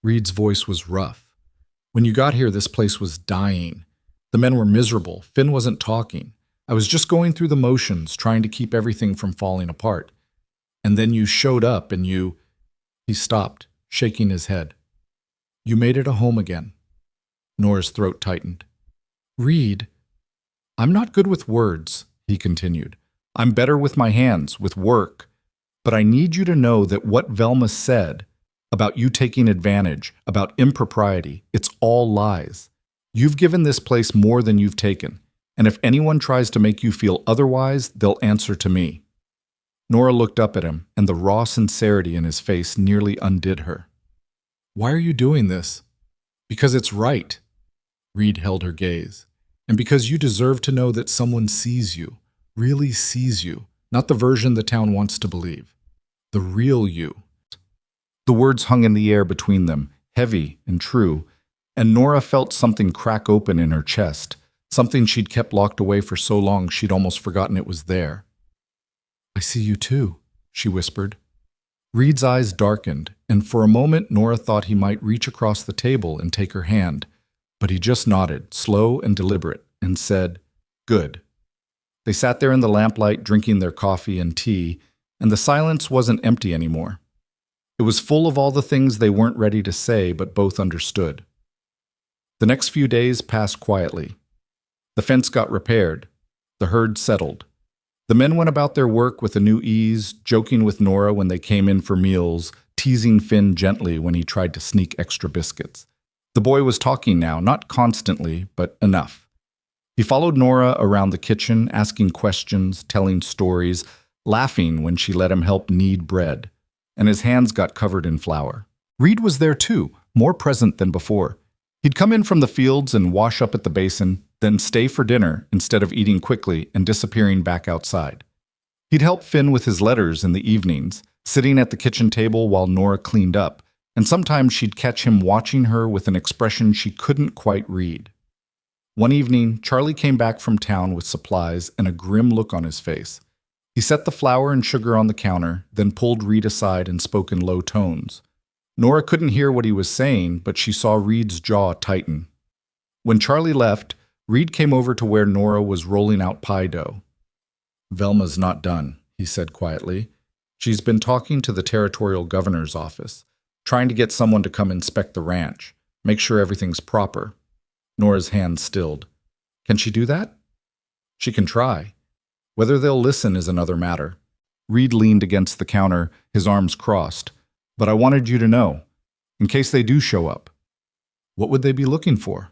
Reed's voice was rough. When you got here, this place was dying. The men were miserable. Finn wasn't talking. I was just going through the motions, trying to keep everything from falling apart. And then you showed up and you... He stopped, shaking his head. You made it a home again. Nora's throat tightened. Reed, I'm not good with words, he continued. I'm better with my hands, with work. But I need you to know that what Velma said about you taking advantage, about impropriety, it's all lies. You've given this place more than you've taken, and if anyone tries to make you feel otherwise, they'll answer to me. Nora looked up at him, and the raw sincerity in his face nearly undid her. Why are you doing this? Because it's right. Reed held her gaze. And because you deserve to know that someone sees you, really sees you, not the version the town wants to believe. The real you. The words hung in the air between them, heavy and true, and Nora felt something crack open in her chest, something she'd kept locked away for so long she'd almost forgotten it was there. I see you too, she whispered. Reed's eyes darkened, and for a moment Nora thought he might reach across the table and take her hand, but he just nodded, slow and deliberate, and said, Good. They sat there in the lamplight drinking their coffee and tea, and the silence wasn't empty anymore. It was full of all the things they weren't ready to say but both understood. The next few days passed quietly. The fence got repaired. The herd settled. The men went about their work with a new ease, joking with Nora when they came in for meals, teasing Finn gently when he tried to sneak extra biscuits. The boy was talking now, not constantly, but enough. He followed Nora around the kitchen, asking questions, telling stories, laughing when she let him help knead bread, and his hands got covered in flour. Reed was there too, more present than before. He'd come in from the fields and wash up at the basin, then stay for dinner instead of eating quickly and disappearing back outside. He'd help Finn with his letters in the evenings, sitting at the kitchen table while Nora cleaned up, and sometimes she'd catch him watching her with an expression she couldn't quite read. One evening, Charlie came back from town with supplies and a grim look on his face. He set the flour and sugar on the counter, then pulled Reed aside and spoke in low tones. Nora couldn't hear what he was saying, but she saw Reed's jaw tighten. When Charlie left, Reed came over to where Nora was rolling out pie dough. "Velma's not done," he said quietly. "She's been talking to the territorial governor's office, trying to get someone to come inspect the ranch, make sure everything's proper." Nora's hand stilled. "Can she do that?" "She can try. Whether they'll listen is another matter." Reed leaned against the counter, his arms crossed. "But I wanted you to know, in case they do show up." "What would they be looking for?"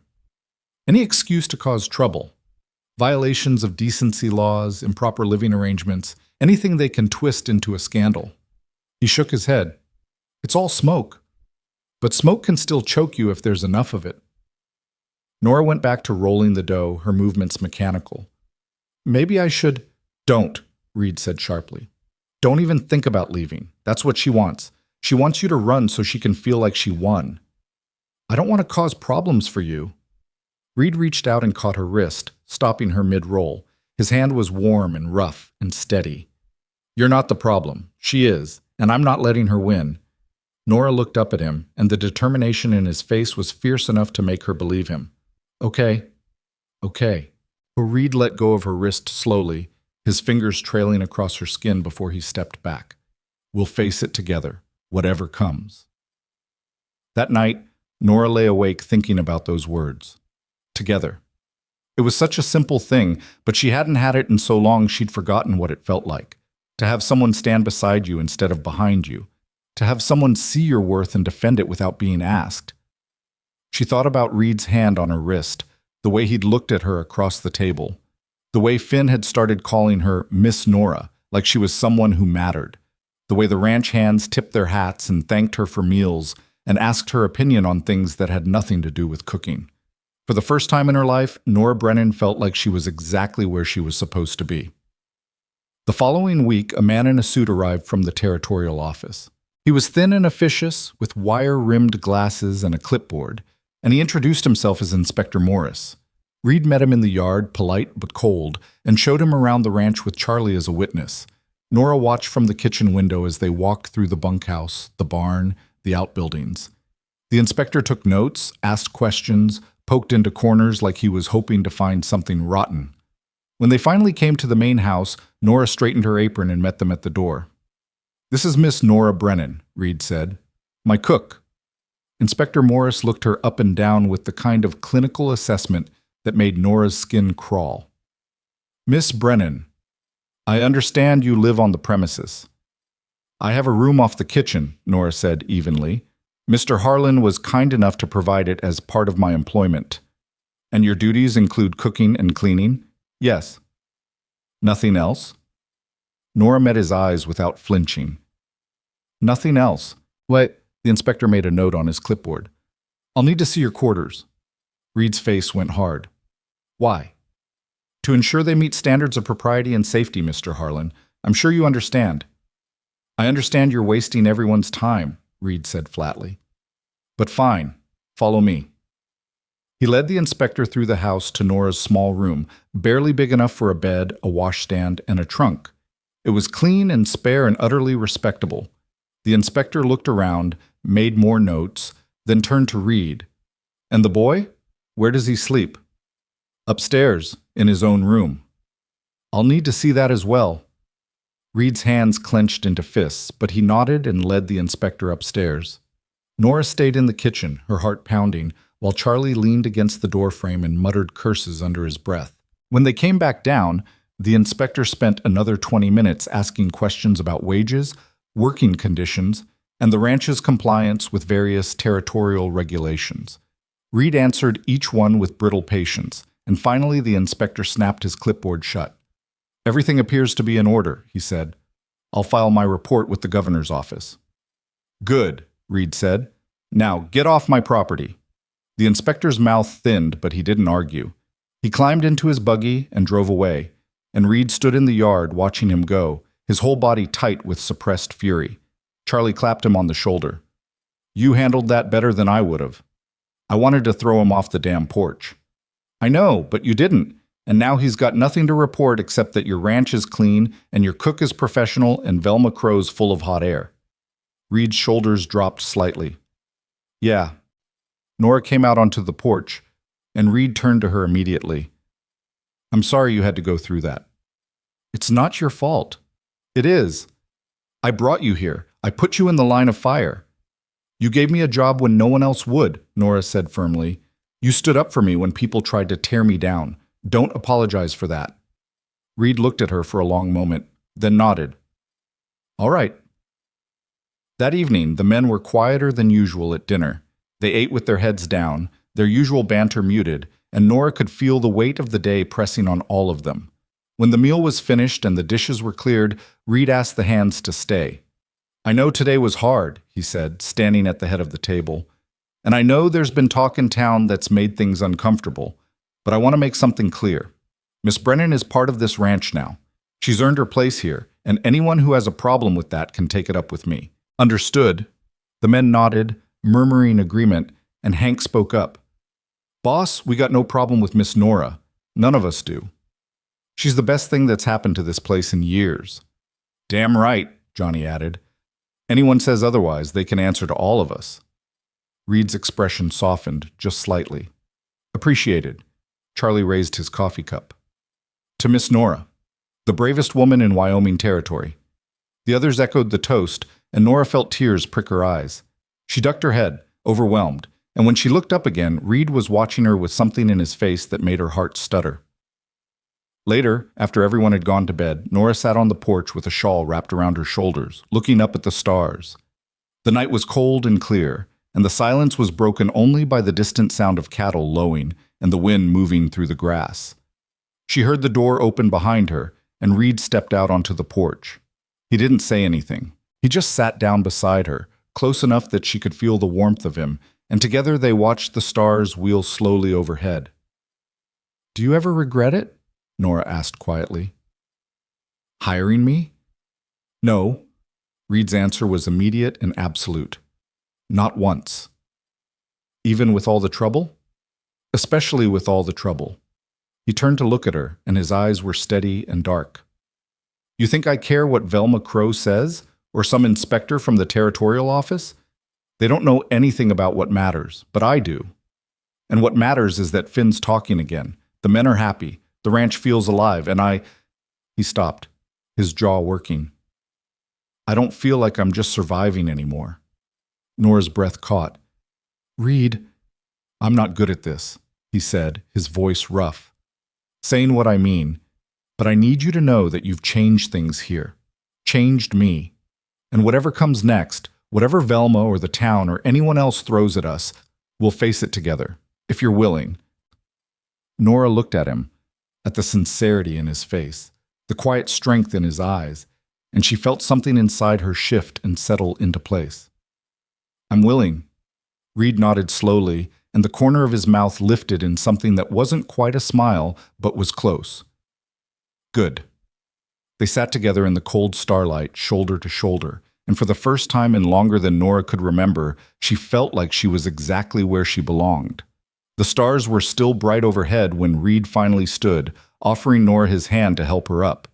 "Any excuse to cause trouble. Violations of decency laws, improper living arrangements, anything they can twist into a scandal." He shook his head. "It's all smoke. But smoke can still choke you if there's enough of it." Nora went back to rolling the dough, her movements mechanical. "Maybe I should—" "Don't," Reed said sharply. "Don't even think about leaving. That's what she wants. She wants you to run so she can feel like she won." "I don't want to cause problems for you." Reed reached out and caught her wrist, stopping her mid-roll. His hand was warm and rough and steady. "You're not the problem. She is, and I'm not letting her win." Nora looked up at him, and the determination in his face was fierce enough to make her believe him. "Okay. Okay." But Reed let go of her wrist slowly, his fingers trailing across her skin before he stepped back. "We'll face it together, whatever comes." That night, Nora lay awake thinking about those words. Together. It was such a simple thing, but she hadn't had it in so long she'd forgotten what it felt like. To have someone stand beside you instead of behind you. To have someone see your worth and defend it without being asked. She thought about Reed's hand on her wrist, the way he'd looked at her across the table, the way Finn had started calling her Miss Nora, like she was someone who mattered, the way the ranch hands tipped their hats and thanked her for meals and asked her opinion on things that had nothing to do with cooking. For the first time in her life, Nora Brennan felt like she was exactly where she was supposed to be. The following week, a man in a suit arrived from the territorial office. He was thin and officious, with wire-rimmed glasses and a clipboard, and he introduced himself as Inspector Morris. Reed met him in the yard, polite but cold, and showed him around the ranch with Charlie as a witness. Nora watched from the kitchen window as they walked through the bunkhouse, the barn, the outbuildings. The inspector took notes, asked questions, poked into corners like he was hoping to find something rotten. When they finally came to the main house, Nora straightened her apron and met them at the door. "This is Miss Nora Brennan," Reed said. "My cook." Inspector Morris looked her up and down with the kind of clinical assessment that made Nora's skin crawl. "Miss Brennan, I understand you live on the premises." "I have a room off the kitchen," Nora said evenly. "Mr. Harlan was kind enough to provide it as part of my employment." "And your duties include cooking and cleaning?" "Yes." "Nothing else?" Nora met his eyes without flinching. "Nothing else. Wait." The inspector made a note on his clipboard. "I'll need to see your quarters." Reed's face went hard. "Why?" "To ensure they meet standards of propriety and safety, Mr. Harlan. I'm sure you understand." "I understand you're wasting everyone's time," Reed said flatly. "But fine. Follow me." He led the inspector through the house to Nora's small room, barely big enough for a bed, a washstand, and a trunk. It was clean and spare and utterly respectable. The inspector looked around, made more notes, then turned to Reed. "And the boy? Where does he sleep?" "Upstairs, in his own room." "I'll need to see that as well." Reed's hands clenched into fists, but he nodded and led the inspector upstairs. Nora stayed in the kitchen, her heart pounding, while Charlie leaned against the doorframe and muttered curses under his breath. When they came back down, the inspector spent another 20 minutes asking questions about wages, working conditions, and the ranch's compliance with various territorial regulations. Reed answered each one with brittle patience, and finally the inspector snapped his clipboard shut. "Everything appears to be in order," he said. "I'll file my report with the governor's office." "Good," Reed said. "Now get off my property." The inspector's mouth thinned, but he didn't argue. He climbed into his buggy and drove away, and Reed stood in the yard watching him go, his whole body tight with suppressed fury. Charlie clapped him on the shoulder. "You handled that better than I would have. I wanted to throw him off the damn porch." "I know, but you didn't. And now he's got nothing to report except that your ranch is clean and your cook is professional and Velma Crow's full of hot air." Reed's shoulders dropped slightly. Yeah. Nora came out onto the porch, and Reed turned to her immediately. I'm sorry you had to go through that. It's not your fault. It is. I brought you here. I put you in the line of fire. You gave me a job when no one else would, Nora said firmly. You stood up for me when people tried to tear me down. Don't apologize for that. Reed looked at her for a long moment, then nodded. All right. That evening, the men were quieter than usual at dinner. They ate with their heads down, their usual banter muted, and Nora could feel the weight of the day pressing on all of them. When the meal was finished and the dishes were cleared, Reed asked the hands to stay. I know today was hard, he said, standing at the head of the table. And I know there's been talk in town that's made things uncomfortable, but I want to make something clear. Miss Brennan is part of this ranch now. She's earned her place here, and anyone who has a problem with that can take it up with me. Understood. The men nodded, murmuring agreement, and Hank spoke up. Boss, we got no problem with Miss Nora. None of us do. She's the best thing that's happened to this place in years. Damn right, Johnny added. Anyone says otherwise, they can answer to all of us. Reed's expression softened just slightly. Appreciated. Charlie raised his coffee cup. To Miss Nora, the bravest woman in Wyoming territory. The others echoed the toast, and Nora felt tears prick her eyes. She ducked her head, overwhelmed, and when she looked up again, Reed was watching her with something in his face that made her heart stutter. Later, after everyone had gone to bed, Nora sat on the porch with a shawl wrapped around her shoulders, looking up at the stars. The night was cold and clear, and the silence was broken only by the distant sound of cattle lowing and the wind moving through the grass. She heard the door open behind her, and Reed stepped out onto the porch. He didn't say anything. He just sat down beside her, close enough that she could feel the warmth of him, and together they watched the stars wheel slowly overhead. Do you ever regret it? Nora asked quietly. Hiring me? No. Reed's answer was immediate and absolute. Not once. Even with all the trouble? Especially with all the trouble. He turned to look at her, and his eyes were steady and dark. You think I care what Velma Crow says, or some inspector from the territorial office? They don't know anything about what matters, but I do. And what matters is that Finn's talking again. The men are happy. The ranch feels alive, and He stopped, his jaw working. I don't feel like I'm just surviving anymore. Nora's breath caught. Reed, I'm not good at this, he said, his voice rough. Saying what I mean, but I need you to know that you've changed things here. Changed me. And whatever comes next, whatever Velma or the town or anyone else throws at us, we'll face it together, if you're willing. Nora looked at him, at the sincerity in his face, the quiet strength in his eyes, and she felt something inside her shift and settle into place. I'm willing. Reed nodded slowly, and the corner of his mouth lifted in something that wasn't quite a smile, but was close. Good. They sat together in the cold starlight, shoulder to shoulder, and for the first time in longer than Nora could remember, she felt like she was exactly where she belonged. The stars were still bright overhead when Reed finally stood, offering Nora his hand to help her up.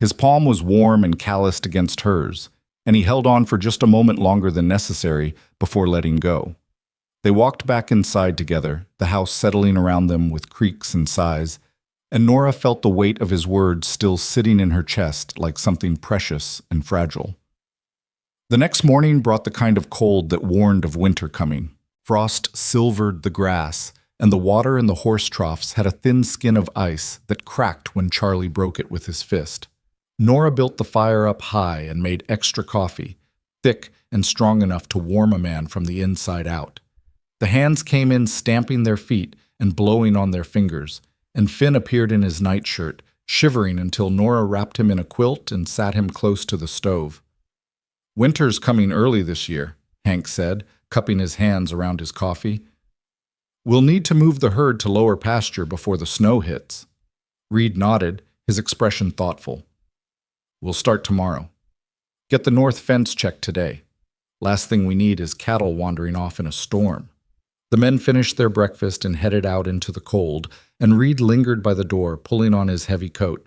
His palm was warm and calloused against hers, and he held on for just a moment longer than necessary before letting go. They walked back inside together, the house settling around them with creaks and sighs, and Nora felt the weight of his words still sitting in her chest like something precious and fragile. The next morning brought the kind of cold that warned of winter coming. Frost silvered the grass, and the water in the horse troughs had a thin skin of ice that cracked when Charlie broke it with his fist. Nora built the fire up high and made extra coffee, thick and strong enough to warm a man from the inside out. The hands came in stamping their feet and blowing on their fingers, and Finn appeared in his nightshirt, shivering until Nora wrapped him in a quilt and sat him close to the stove. Winter's coming early this year, Hank said, cupping his hands around his coffee. We'll need to move the herd to lower pasture before the snow hits. Reed nodded, his expression thoughtful. We'll start tomorrow. Get the north fence checked today. Last thing we need is cattle wandering off in a storm. The men finished their breakfast and headed out into the cold, and Reed lingered by the door, pulling on his heavy coat.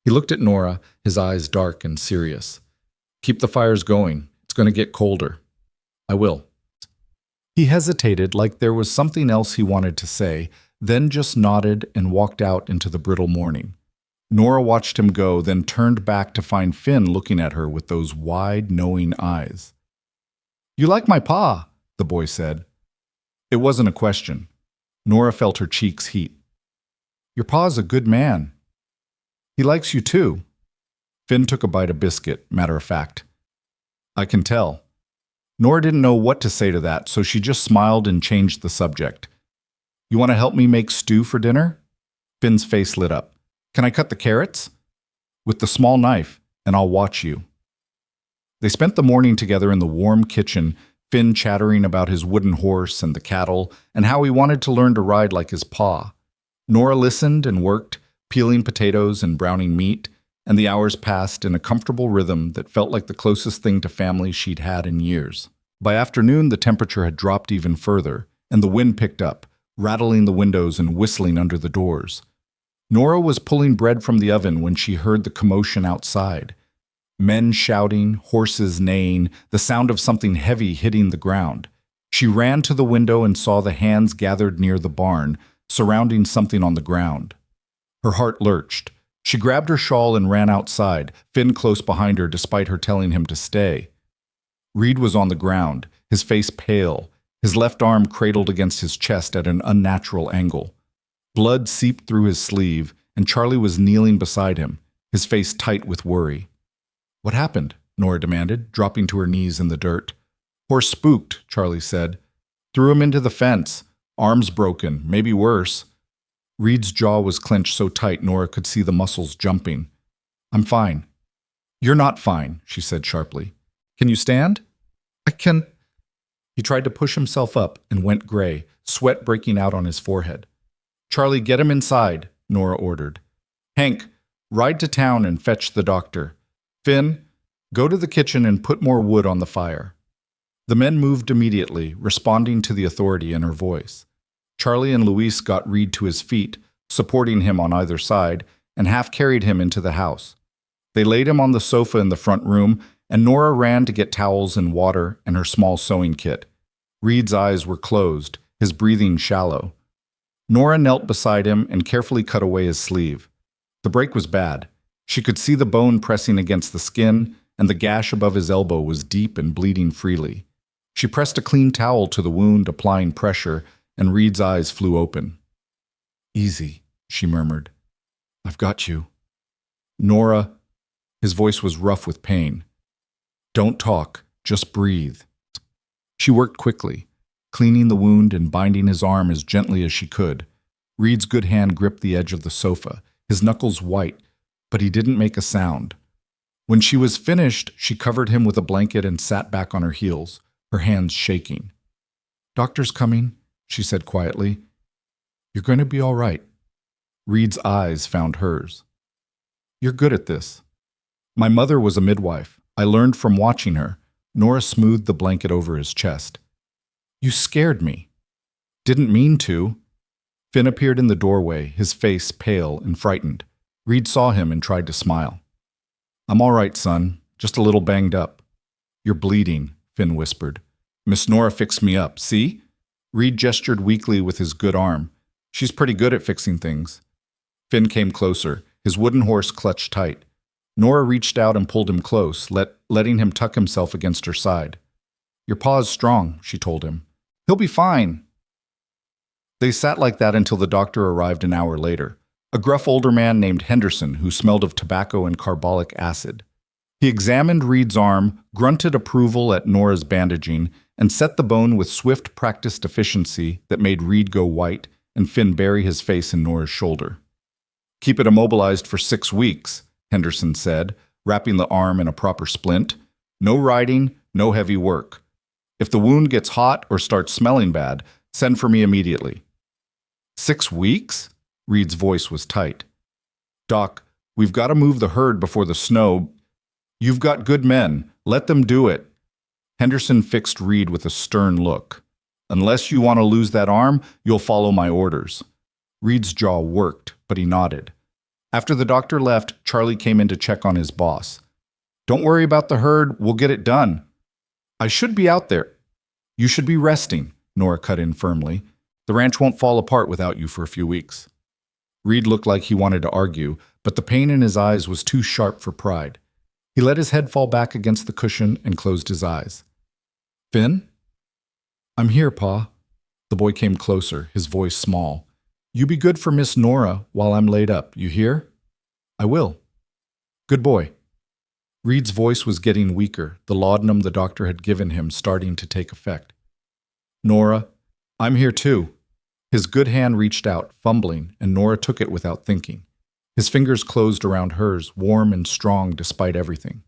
He looked at Nora, his eyes dark and serious. Keep the fires going. It's going to get colder. I will. He hesitated like there was something else he wanted to say, then just nodded and walked out into the brittle morning. Nora watched him go, then turned back to find Finn looking at her with those wide, knowing eyes. "You like my pa," the boy said. It wasn't a question. Nora felt her cheeks heat. "Your pa's a good man." "He likes you too." Finn took a bite of biscuit, matter of fact. "I can tell." Nora didn't know what to say to that, so she just smiled and changed the subject. "You want to help me make stew for dinner?" Finn's face lit up. "Can I cut the carrots?" "With the small knife, and I'll watch you." They spent the morning together in the warm kitchen, Finn chattering about his wooden horse and the cattle, and how he wanted to learn to ride like his pa. Nora listened and worked, peeling potatoes and browning meat, and the hours passed in a comfortable rhythm that felt like the closest thing to family she'd had in years. By afternoon, the temperature had dropped even further, and the wind picked up, rattling the windows and whistling under the doors. Nora was pulling bread from the oven when she heard the commotion outside. Men shouting, horses neighing, the sound of something heavy hitting the ground. She ran to the window and saw the hands gathered near the barn, surrounding something on the ground. Her heart lurched. She grabbed her shawl and ran outside, Finn close behind her despite her telling him to stay. Reed was on the ground, his face pale, his left arm cradled against his chest at an unnatural angle. Blood seeped through his sleeve, and Charlie was kneeling beside him, his face tight with worry. "What happened?" Nora demanded, dropping to her knees in the dirt. "Horse spooked," Charlie said. "Threw him into the fence. Arms broken, maybe worse." Reed's jaw was clenched so tight Nora could see the muscles jumping. "I'm fine." "You're not fine," she said sharply. "Can you stand?" "I can." He tried to push himself up and went gray, sweat breaking out on his forehead. "Charlie, get him inside," Nora ordered. "Hank, ride to town and fetch the doctor. Finn, go to the kitchen and put more wood on the fire." The men moved immediately, responding to the authority in her voice. Charlie and Luis got Reed to his feet, supporting him on either side, and half carried him into the house. They laid him on the sofa in the front room, and Nora ran to get towels and water and her small sewing kit. Reed's eyes were closed, his breathing shallow. Nora knelt beside him and carefully cut away his sleeve. The break was bad. She could see the bone pressing against the skin, and the gash above his elbow was deep and bleeding freely. She pressed a clean towel to the wound, applying pressure, and Reed's eyes flew open. "Easy," she murmured. "I've got you." "Nora," his voice was rough with pain. "Don't talk, just breathe." She worked quickly, cleaning the wound and binding his arm as gently as she could. Reed's good hand gripped the edge of the sofa, his knuckles white, but he didn't make a sound. When she was finished, she covered him with a blanket and sat back on her heels, her hands shaking. "Doctor's coming," she said quietly. "You're going to be all right." Reed's eyes found hers. "You're good at this." "My mother was a midwife. I learned from watching her." Nora smoothed the blanket over his chest. "You scared me." "Didn't mean to." Finn appeared in the doorway, his face pale and frightened. Reed saw him and tried to smile. "I'm all right, son. Just a little banged up." "You're bleeding," Finn whispered. "Miss Nora fixed me up, see?" Reed gestured weakly with his good arm. "She's pretty good at fixing things." Finn came closer, his wooden horse clutched tight. Nora reached out and pulled him close, letting him tuck himself against her side. "Your pa's strong," she told him. "He'll be fine." They sat like that until the doctor arrived an hour later, a gruff older man named Henderson who smelled of tobacco and carbolic acid. He examined Reed's arm, grunted approval at Nora's bandaging, and set the bone with swift, practiced efficiency that made Reed go white and Finn bury his face in Nora's shoulder. "Keep it immobilized for 6 weeks," Henderson said, wrapping the arm in a proper splint. "No riding, no heavy work. If the wound gets hot or starts smelling bad, send for me immediately." 6 weeks? Reed's voice was tight. "Doc, we've got to move the herd before the snow. You've got good men. Let them do it." Henderson fixed Reed with a stern look. "Unless you want to lose that arm, you'll follow my orders." Reed's jaw worked, but he nodded. After the doctor left, Charlie came in to check on his boss. "Don't worry about the herd. We'll get it done." "I should be out there." You should be resting, Nora cut in firmly. The ranch won't fall apart without you for a few weeks. Reed looked like he wanted to argue, but the pain in his eyes was too sharp for pride. He let his head fall back against the cushion and closed his eyes. Finn? I'm here, Pa. The boy came closer, his voice small. You be good for Miss Nora while I'm laid up, you hear? I will. Good boy. Reed's voice was getting weaker, the laudanum the doctor had given him starting to take effect. Nora, I'm here too. His good hand reached out, fumbling, and Nora took it without thinking. His fingers closed around hers, warm and strong despite everything.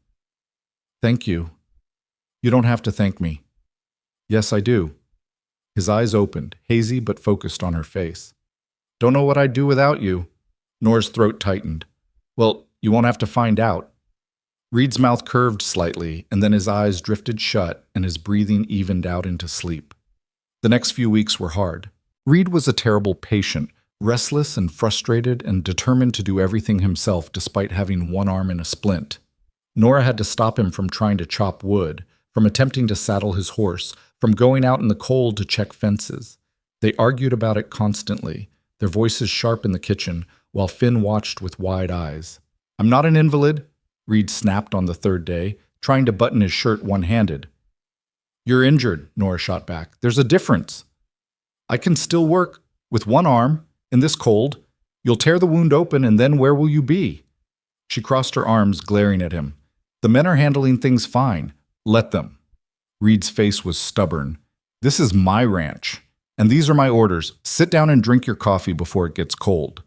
Thank you. You don't have to thank me. Yes, I do. His eyes opened, hazy but focused on her face. Don't know what I'd do without you. Nora's throat tightened. Well, you won't have to find out. Reed's mouth curved slightly, and then his eyes drifted shut and his breathing evened out into sleep. The next few weeks were hard. Reed was a terrible patient, restless and frustrated and determined to do everything himself despite having one arm in a splint. Nora had to stop him from trying to chop wood, from attempting to saddle his horse, from going out in the cold to check fences. They argued about it constantly, their voices sharp in the kitchen, while Finn watched with wide eyes. I'm not an invalid, Reed snapped on the third day, trying to button his shirt one-handed. You're injured, Nora shot back. There's a difference. I can still work with one arm in this cold. You'll tear the wound open, and then where will you be? She crossed her arms, glaring at him. The men are handling things fine. Let them. Reed's face was stubborn. This is my ranch, and these are my orders. Sit down and drink your coffee before it gets cold.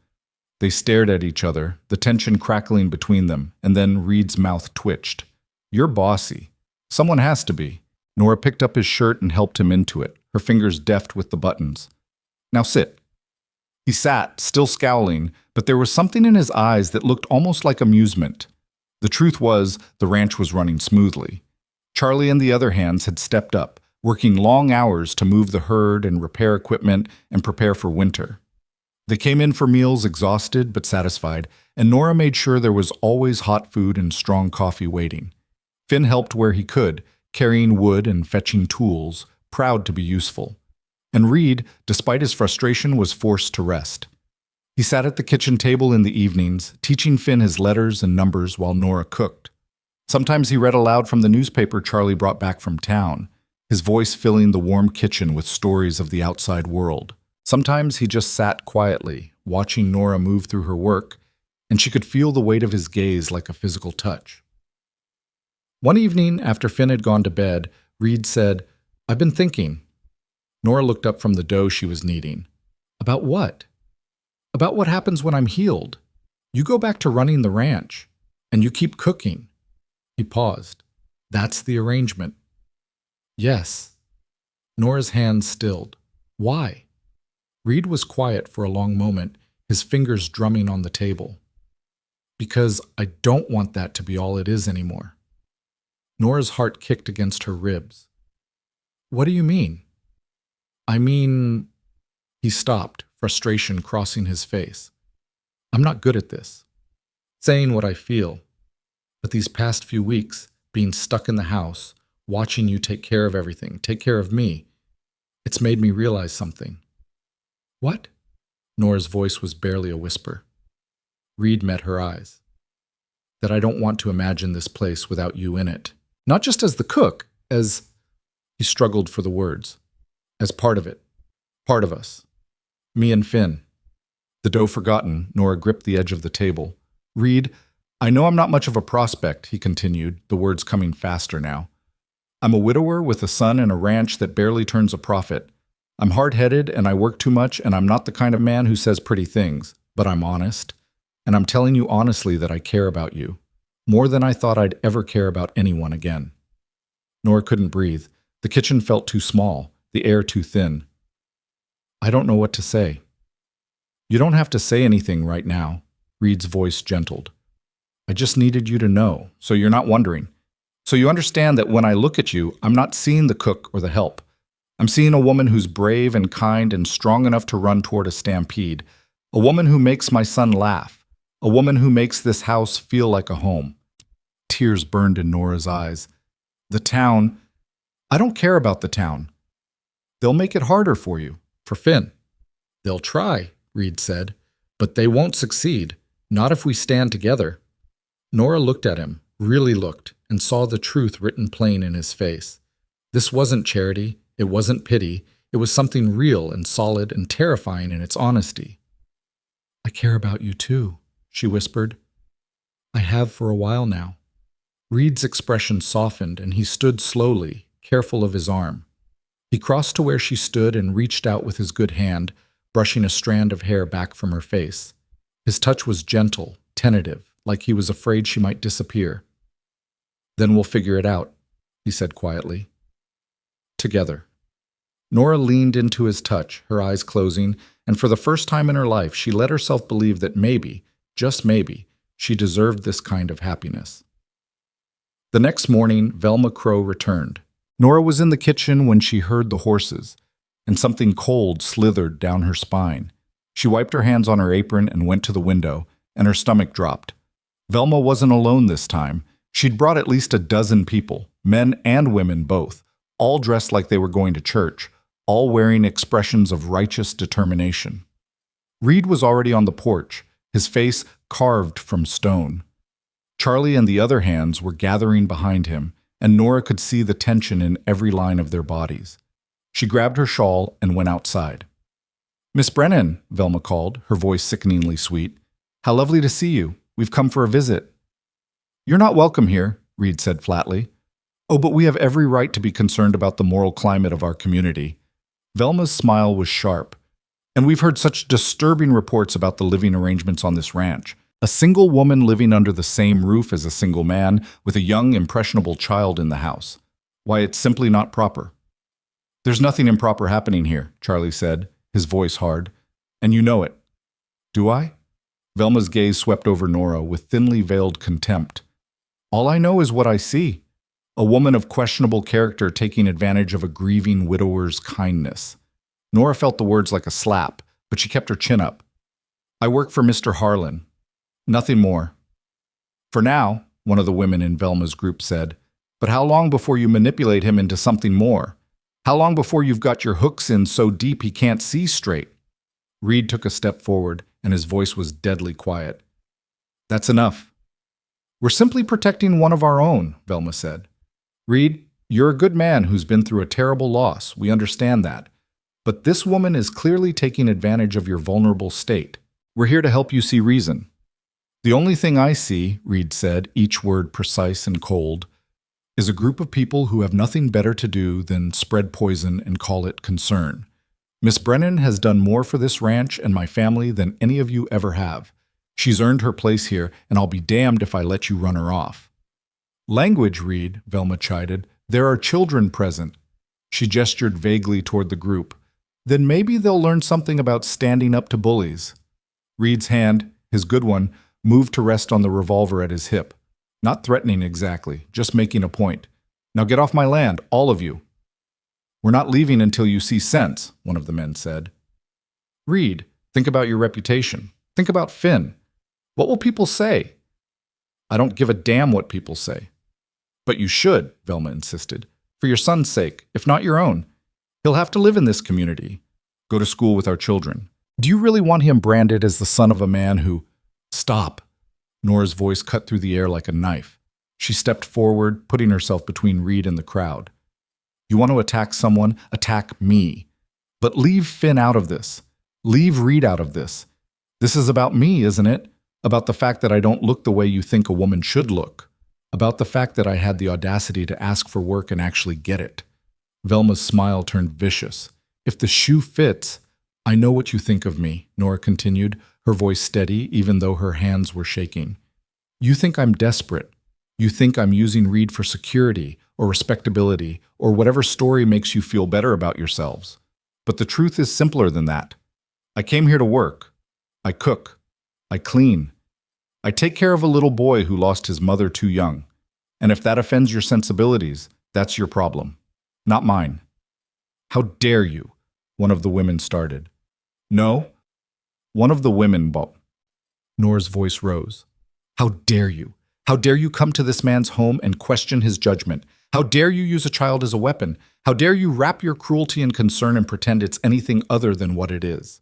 They stared at each other, the tension crackling between them, and then Reed's mouth twitched. You're bossy. Someone has to be. Nora picked up his shirt and helped him into it, her fingers deft with the buttons. Now sit. He sat, still scowling, but there was something in his eyes that looked almost like amusement. The truth was, the ranch was running smoothly. Charlie and the other hands had stepped up, working long hours to move the herd and repair equipment and prepare for winter. They came in for meals exhausted but satisfied, and Nora made sure there was always hot food and strong coffee waiting. Finn helped where he could, carrying wood and fetching tools, proud to be useful. And Reed, despite his frustration, was forced to rest. He sat at the kitchen table in the evenings, teaching Finn his letters and numbers while Nora cooked. Sometimes he read aloud from the newspaper Charlie brought back from town, his voice filling the warm kitchen with stories of the outside world. Sometimes he just sat quietly, watching Nora move through her work, and she could feel the weight of his gaze like a physical touch. One evening, after Finn had gone to bed, Reed said, I've been thinking. Nora looked up from the dough she was kneading. About what? About what happens when I'm healed. You go back to running the ranch, and you keep cooking. He paused. That's the arrangement. Yes. Nora's hands stilled. Why? Reed was quiet for a long moment, his fingers drumming on the table. Because I don't want that to be all it is anymore. Nora's heart kicked against her ribs. What do you mean? I mean... He stopped, frustration crossing his face. I'm not good at this. Saying what I feel. But these past few weeks, being stuck in the house, watching you take care of everything, take care of me, it's made me realize something. What? Nora's voice was barely a whisper. Reed met her eyes. That I don't want to imagine this place without you in it. Not just as the cook, as... He struggled for the words. As part of it. Part of us. Me and Finn. The dough forgotten, Nora gripped the edge of the table. Reed, I know I'm not much of a prospect, he continued, the words coming faster now. I'm a widower with a son and a ranch that barely turns a profit. I'm hard-headed and I work too much and I'm not the kind of man who says pretty things, but I'm honest. And I'm telling you honestly that I care about you. More than I thought I'd ever care about anyone again. Nora couldn't breathe. The kitchen felt too small, the air too thin. I don't know what to say. You don't have to say anything right now, Reed's voice gentled. I just needed you to know, so you're not wondering. So you understand that when I look at you, I'm not seeing the cook or the help. I'm seeing a woman who's brave and kind and strong enough to run toward a stampede. A woman who makes my son laugh. A woman who makes this house feel like a home. Tears burned in Nora's eyes. The town... I don't care about the town. They'll make it harder for you. For Finn. They'll try, Reed said, but they won't succeed, not if we stand together. Nora looked at him, really looked, and saw the truth written plain in his face. This wasn't charity, it wasn't pity, it was something real and solid and terrifying in its honesty. I care about you too, she whispered. I have for a while now. Reed's expression softened and he stood slowly, careful of his arm. He crossed to where she stood and reached out with his good hand, brushing a strand of hair back from her face. His touch was gentle, tentative, like he was afraid she might disappear. Then we'll figure it out, he said quietly. Together. Nora leaned into his touch, her eyes closing, and for the first time in her life she let herself believe that maybe, just maybe, she deserved this kind of happiness. The next morning, Velma Crow returned. Nora was in the kitchen when she heard the horses, and something cold slithered down her spine. She wiped her hands on her apron and went to the window, and her stomach dropped. Velma wasn't alone this time. She'd brought at least a dozen people, men and women both, all dressed like they were going to church, all wearing expressions of righteous determination. Reed was already on the porch, his face carved from stone. Charlie and the other hands were gathering behind him, and Nora could see the tension in every line of their bodies. She grabbed her shawl and went outside. Miss Brennan, Velma called, her voice sickeningly sweet. How lovely to see you. We've come for a visit. You're not welcome here, Reed said flatly. Oh, but we have every right to be concerned about the moral climate of our community. Velma's smile was sharp. And we've heard such disturbing reports about the living arrangements on this ranch. A single woman living under the same roof as a single man with a young, impressionable child in the house. Why, it's simply not proper. There's nothing improper happening here, Charlie said, his voice hard. And you know it. Do I? Velma's gaze swept over Nora with thinly veiled contempt. All I know is what I see. A woman of questionable character taking advantage of a grieving widower's kindness. Nora felt the words like a slap, but she kept her chin up. I work for Mr. Harlan. Nothing more. For now, one of the women in Velma's group said, but how long before you manipulate him into something more? How long before you've got your hooks in so deep he can't see straight? Reed took a step forward, and his voice was deadly quiet. That's enough. We're simply protecting one of our own, Velma said. Reed, you're a good man who's been through a terrible loss. We understand that. But this woman is clearly taking advantage of your vulnerable state. We're here to help you see reason. The only thing I see, Reed said, each word precise and cold, is a group of people who have nothing better to do than spread poison and call it concern. Miss Brennan has done more for this ranch and my family than any of you ever have. She's earned her place here, and I'll be damned if I let you run her off. Language, Reed, Velma chided. There are children present. She gestured vaguely toward the group. Then maybe they'll learn something about standing up to bullies. Reed's hand, his good one, moved to rest on the revolver at his hip. Not threatening exactly, just making a point. Now get off my land, all of you. We're not leaving until you see sense, one of the men said. Reed, think about your reputation. Think about Finn. What will people say? I don't give a damn what people say. But you should, Velma insisted. For your son's sake, if not your own. He'll have to live in this community. Go to school with our children. Do you really want him branded as the son of a man who... Stop. Nora's voice cut through the air like a knife. She stepped forward, putting herself between Reed and the crowd. You want to attack someone? Attack me. But leave Finn out of this. Leave Reed out of this. This is about me, isn't it? About the fact that I don't look the way you think a woman should look. About the fact that I had the audacity to ask for work and actually get it. Velma's smile turned vicious. If the shoe fits, I know what you think of me, Nora continued, her voice steady even though her hands were shaking. You think I'm desperate. You think I'm using Reed for security or respectability or whatever story makes you feel better about yourselves. But the truth is simpler than that. I came here to work. I cook. I clean. I take care of a little boy who lost his mother too young. And if that offends your sensibilities, that's your problem, not mine. How dare you? One of the women started. No. One of the women, Nora's voice rose. How dare you? How dare you come to this man's home and question his judgment? How dare you use a child as a weapon? How dare you wrap your cruelty in concern and pretend it's anything other than what it is?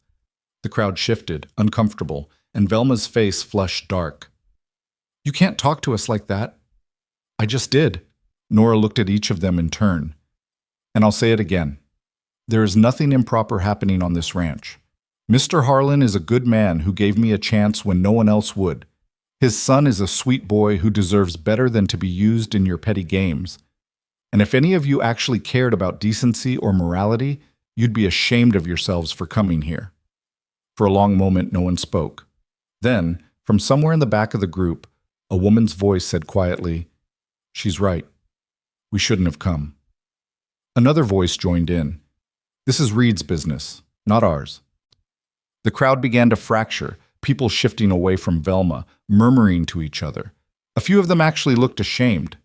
The crowd shifted, uncomfortable, and Velma's face flushed dark. You can't talk to us like that. I just did. Nora looked at each of them in turn. And I'll say it again. There is nothing improper happening on this ranch. Mr. Harlan is a good man who gave me a chance when no one else would. His son is a sweet boy who deserves better than to be used in your petty games. And if any of you actually cared about decency or morality, you'd be ashamed of yourselves for coming here. For a long moment, no one spoke. Then, from somewhere in the back of the group, a woman's voice said quietly, "She's right. We shouldn't have come." Another voice joined in. "This is Reed's business, not ours." The crowd began to fracture, people shifting away from Velma, murmuring to each other. A few of them actually looked ashamed.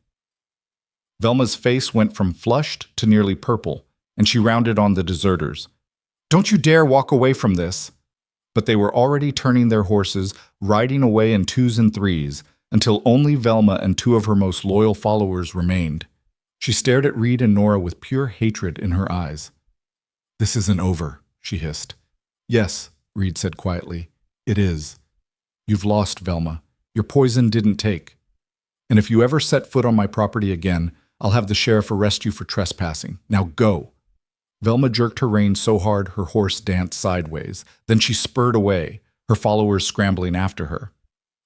Velma's face went from flushed to nearly purple, and she rounded on the deserters. "Don't you dare walk away from this!" But they were already turning their horses, riding away in twos and threes, until only Velma and two of her most loyal followers remained. She stared at Reed and Nora with pure hatred in her eyes. "This isn't over," she hissed. "Yes," Reed said quietly. "It is. You've lost, Velma. Your poison didn't take. And if you ever set foot on my property again, I'll have the sheriff arrest you for trespassing. Now go." Velma jerked her reins so hard her horse danced sideways. Then she spurred away, her followers scrambling after her.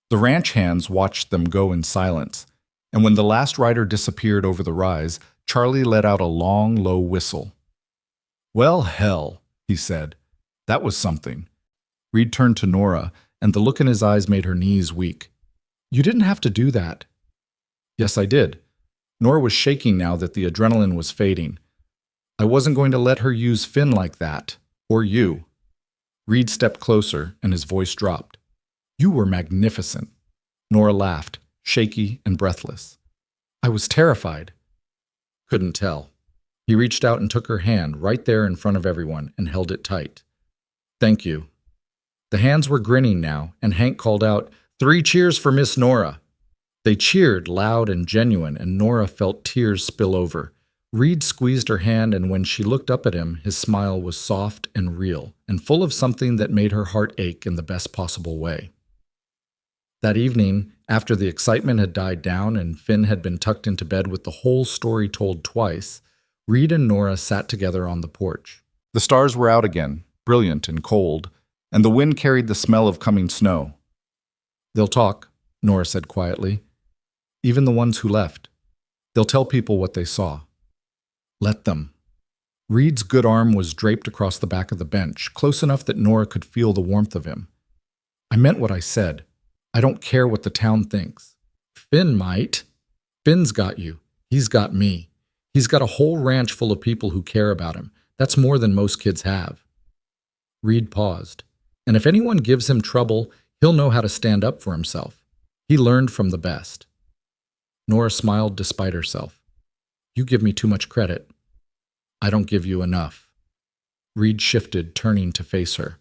The ranch hands watched them go in silence, and when the last rider disappeared over the rise, Charlie let out a long, low whistle. "Well, hell," he said. "That was something." Reed turned to Nora, and the look in his eyes made her knees weak. "You didn't have to do that." "Yes, I did." Nora was shaking now that the adrenaline was fading. "I wasn't going to let her use Finn like that, or you." Reed stepped closer, and his voice dropped. "You were magnificent." Nora laughed, shaky and breathless. "I was terrified." Couldn't tell. He reached out and took her hand right there in front of everyone and held it tight. "Thank you." The hands were grinning now, and Hank called out, "3 cheers for Miss Nora." They cheered, loud and genuine, and Nora felt tears spill over. Reed squeezed her hand, and when she looked up at him, his smile was soft and real, and full of something that made her heart ache in the best possible way. That evening, after the excitement had died down and Finn had been tucked into bed with the whole story told twice, Reed and Nora sat together on the porch. The stars were out again, brilliant and cold, and the wind carried the smell of coming snow. "They'll talk," Nora said quietly. "Even the ones who left. They'll tell people what they saw. Let them." Reed's good arm was draped across the back of the bench, close enough that Nora could feel the warmth of him. "I meant what I said. I don't care what the town thinks. Finn might. Finn's got you. He's got me. He's got a whole ranch full of people who care about him. That's more than most kids have." Reed paused. "And if anyone gives him trouble, he'll know how to stand up for himself. He learned from the best." Nora smiled despite herself. "You give me too much credit." "I don't give you enough." Reed shifted, turning to face her.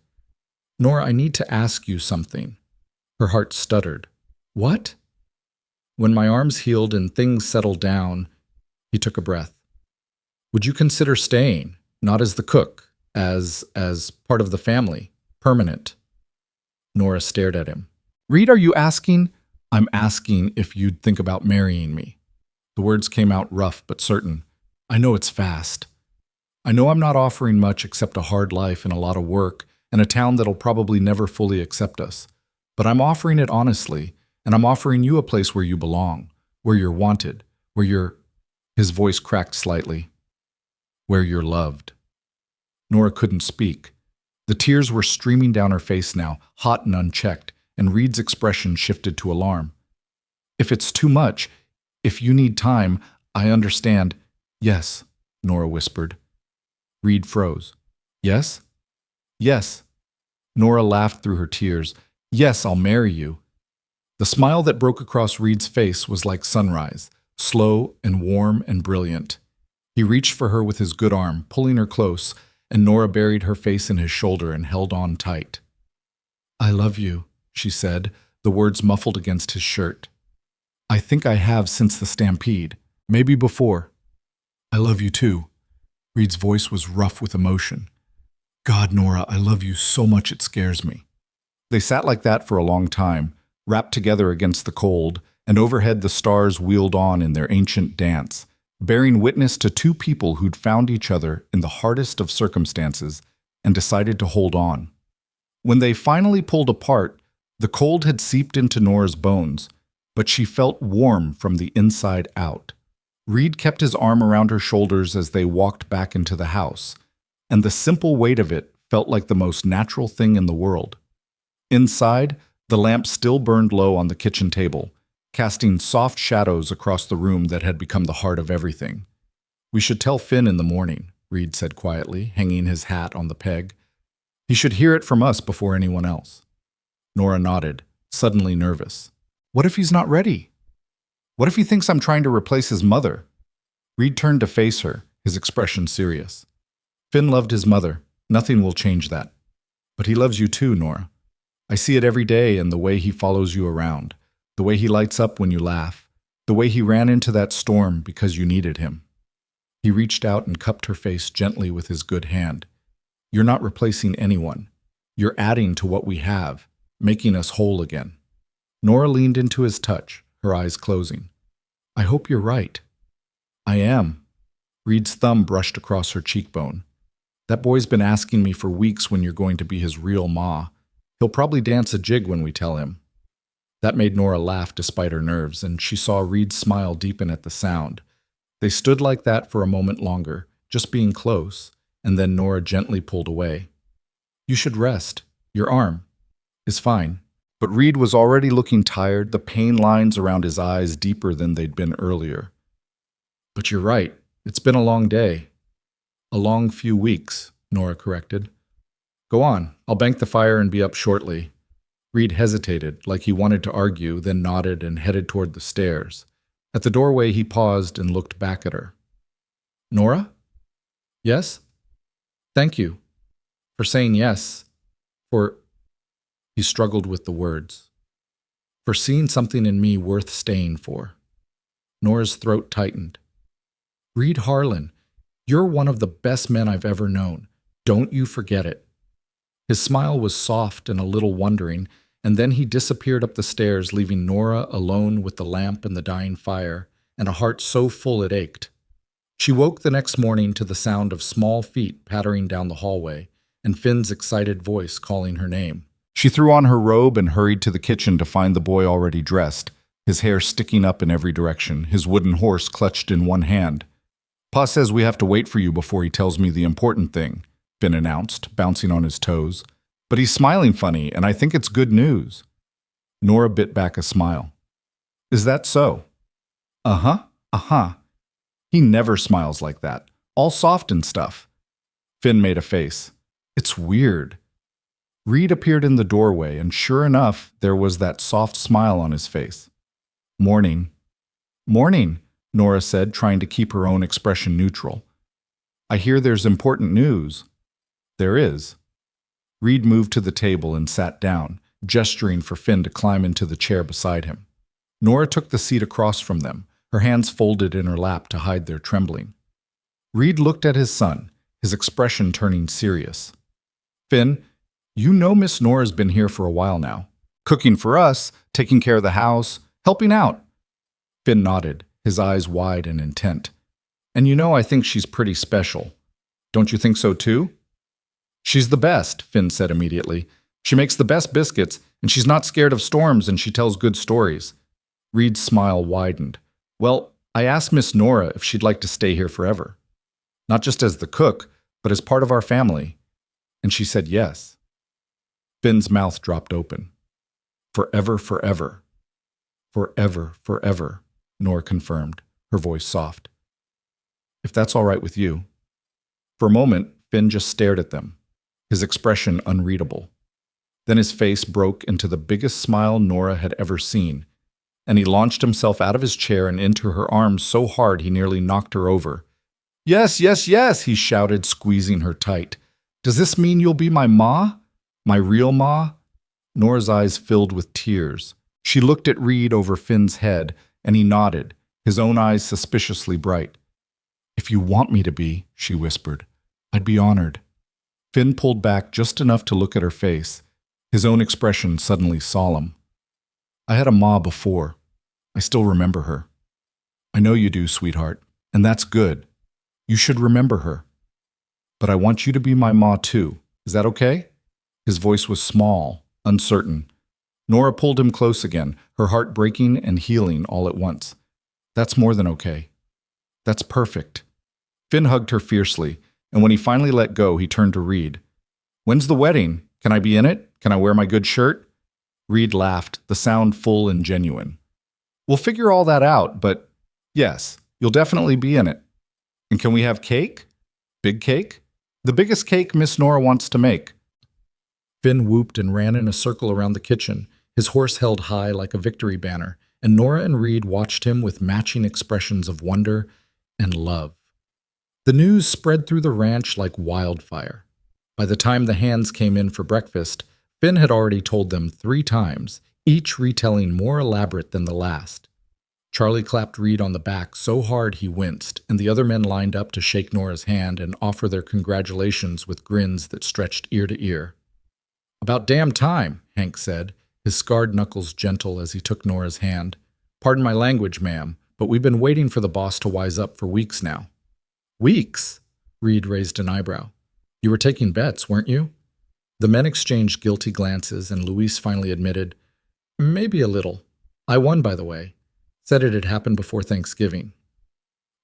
"Nora, I need to ask you something." Her heart stuttered. "What?" "When my arms healed and things settled down," he took a breath. "Would you consider staying, not as the cook, as part of the family, permanent?" Nora stared at him. "Reed, are you asking?" "I'm asking if you'd think about marrying me." The words came out rough but certain. "I know it's fast. I know I'm not offering much except a hard life and a lot of work and a town that'll probably never fully accept us. But I'm offering it honestly, and I'm offering you a place where you belong, where you're wanted, where you're—" His voice cracked slightly. "Where you're loved." Nora couldn't speak. The tears were streaming down her face now, hot and unchecked, and Reed's expression shifted to alarm. "If it's too much, if you need time, I understand." "Yes," Nora whispered. Reed froze. "Yes?" "Yes." Nora laughed through her tears. "Yes, I'll marry you." The smile that broke across Reed's face was like sunrise, slow and warm and brilliant. He reached for her with his good arm, pulling her close, and Nora buried her face in his shoulder and held on tight. "I love you," she said, the words muffled against his shirt. "I think I have since the stampede. Maybe before. I love you too. Reed's voice was rough with emotion. God, Nora, I love you so much it scares me. They sat like that for a long time, wrapped together against the cold, and overhead the stars wheeled on in their ancient dance, bearing witness to two people who'd found each other in the hardest of circumstances and decided to hold on. When they finally pulled apart, the cold had seeped into Nora's bones, but she felt warm from the inside out. Reed kept his arm around her shoulders as they walked back into the house, and the simple weight of it felt like the most natural thing in the world. Inside, the lamp still burned low on the kitchen table, casting soft shadows across the room that had become the heart of everything. We should tell Finn in the morning, Reed said quietly, hanging his hat on the peg. He should hear it from us before anyone else. Nora nodded, suddenly nervous. What if he's not ready? What if he thinks I'm trying to replace his mother? Reed turned to face her, his expression serious. Finn loved his mother. Nothing will change that. But he loves you too, Nora. I see it every day in the way he follows you around, the way he lights up when you laugh, the way he ran into that storm because you needed him. He reached out and cupped her face gently with his good hand. You're not replacing anyone. You're adding to what we have, making us whole again. Nora leaned into his touch, her eyes closing. I hope you're right. I am. Reed's thumb brushed across her cheekbone. That boy's been asking me for weeks when you're going to be his real ma. He'll probably dance a jig when we tell him. That made Nora laugh despite her nerves, and she saw Reed's smile deepen at the sound. They stood like that for a moment longer, just being close, and then Nora gently pulled away. You should rest. Your arm is fine. But Reed was already looking tired, the pain lines around his eyes deeper than they'd been earlier. But you're right. It's been a long day. A long few weeks, Nora corrected. Go on. I'll bank the fire and be up shortly. Reed hesitated, like he wanted to argue, then nodded and headed toward the stairs. At the doorway, he paused and looked back at her. Nora? Yes? Thank you. For saying yes. He struggled with the words. For seeing something in me worth staying for. Nora's throat tightened. Reed Harlan, you're one of the best men I've ever known. Don't you forget it. His smile was soft and a little wondering, and then he disappeared up the stairs, leaving Nora alone with the lamp and the dying fire, and a heart so full it ached. She woke the next morning to the sound of small feet pattering down the hallway, and Finn's excited voice calling her name. She threw on her robe and hurried to the kitchen to find the boy already dressed, his hair sticking up in every direction, his wooden horse clutched in one hand. Pa says we have to wait for you before he tells me the important thing, Finn announced, bouncing on his toes. But he's smiling funny, and I think it's good news. Nora bit back a smile. Is that so? Uh-huh. He never smiles like that, all soft and stuff. Finn made a face. It's weird. Reed appeared in the doorway, and sure enough, there was that soft smile on his face. Morning. Morning, Nora said, trying to keep her own expression neutral. I hear there's important news. There is. Reed moved to the table and sat down, gesturing for Finn to climb into the chair beside him. Nora took the seat across from them, her hands folded in her lap to hide their trembling. Reed looked at his son, his expression turning serious. Finn, you know Miss Nora's been here for a while now. Cooking for us, taking care of the house, helping out. Finn nodded, his eyes wide and intent. And you know I think she's pretty special. Don't you think so too? She's the best, Finn said immediately. She makes the best biscuits, and she's not scared of storms, and she tells good stories. Reed's smile widened. Well, I asked Miss Nora if she'd like to stay here forever. Not just as the cook, but as part of our family. And she said yes. Finn's mouth dropped open. Forever, forever. Forever, forever, Nora confirmed, her voice soft. If that's all right with you. For a moment, Finn just stared at them, his expression unreadable. Then his face broke into the biggest smile Nora had ever seen, and he launched himself out of his chair and into her arms so hard he nearly knocked her over. Yes, yes, yes, he shouted, squeezing her tight. Does this mean you'll be my ma? My real ma? Nora's eyes filled with tears. She looked at Reed over Finn's head, and he nodded, his own eyes suspiciously bright. "If you want me to be," she whispered, "I'd be honored." Finn pulled back just enough to look at her face, his own expression suddenly solemn. "I had a ma before. I still remember her." "I know you do, sweetheart, and that's good. You should remember her. But I want you to be my ma too. Is that okay?" His voice was small, uncertain. Nora pulled him close again, her heart breaking and healing all at once. "That's more than okay. That's perfect." Finn hugged her fiercely, and when he finally let go, he turned to Reed. "When's the wedding? Can I be in it? Can I wear my good shirt?" Reed laughed, the sound full and genuine. "We'll figure all that out, but yes, you'll definitely be in it. And can we have cake? Big cake? The biggest cake Miss Nora wants to make." Finn whooped and ran in a circle around the kitchen, his horse held high like a victory banner, and Nora and Reed watched him with matching expressions of wonder and love. The news spread through the ranch like wildfire. By the time the hands came in for breakfast, Finn had already told them 3 times, each retelling more elaborate than the last. Charlie clapped Reed on the back so hard he winced, and the other men lined up to shake Nora's hand and offer their congratulations with grins that stretched ear to ear. "About damn time," Hank said, his scarred knuckles gentle as he took Nora's hand. "Pardon my language, ma'am, but we've been waiting for the boss to wise up for weeks now." "Weeks?" Reed raised an eyebrow. "You were taking bets, weren't you?" The men exchanged guilty glances, and Luis finally admitted, "Maybe a little. I won, by the way. Said it had happened before Thanksgiving."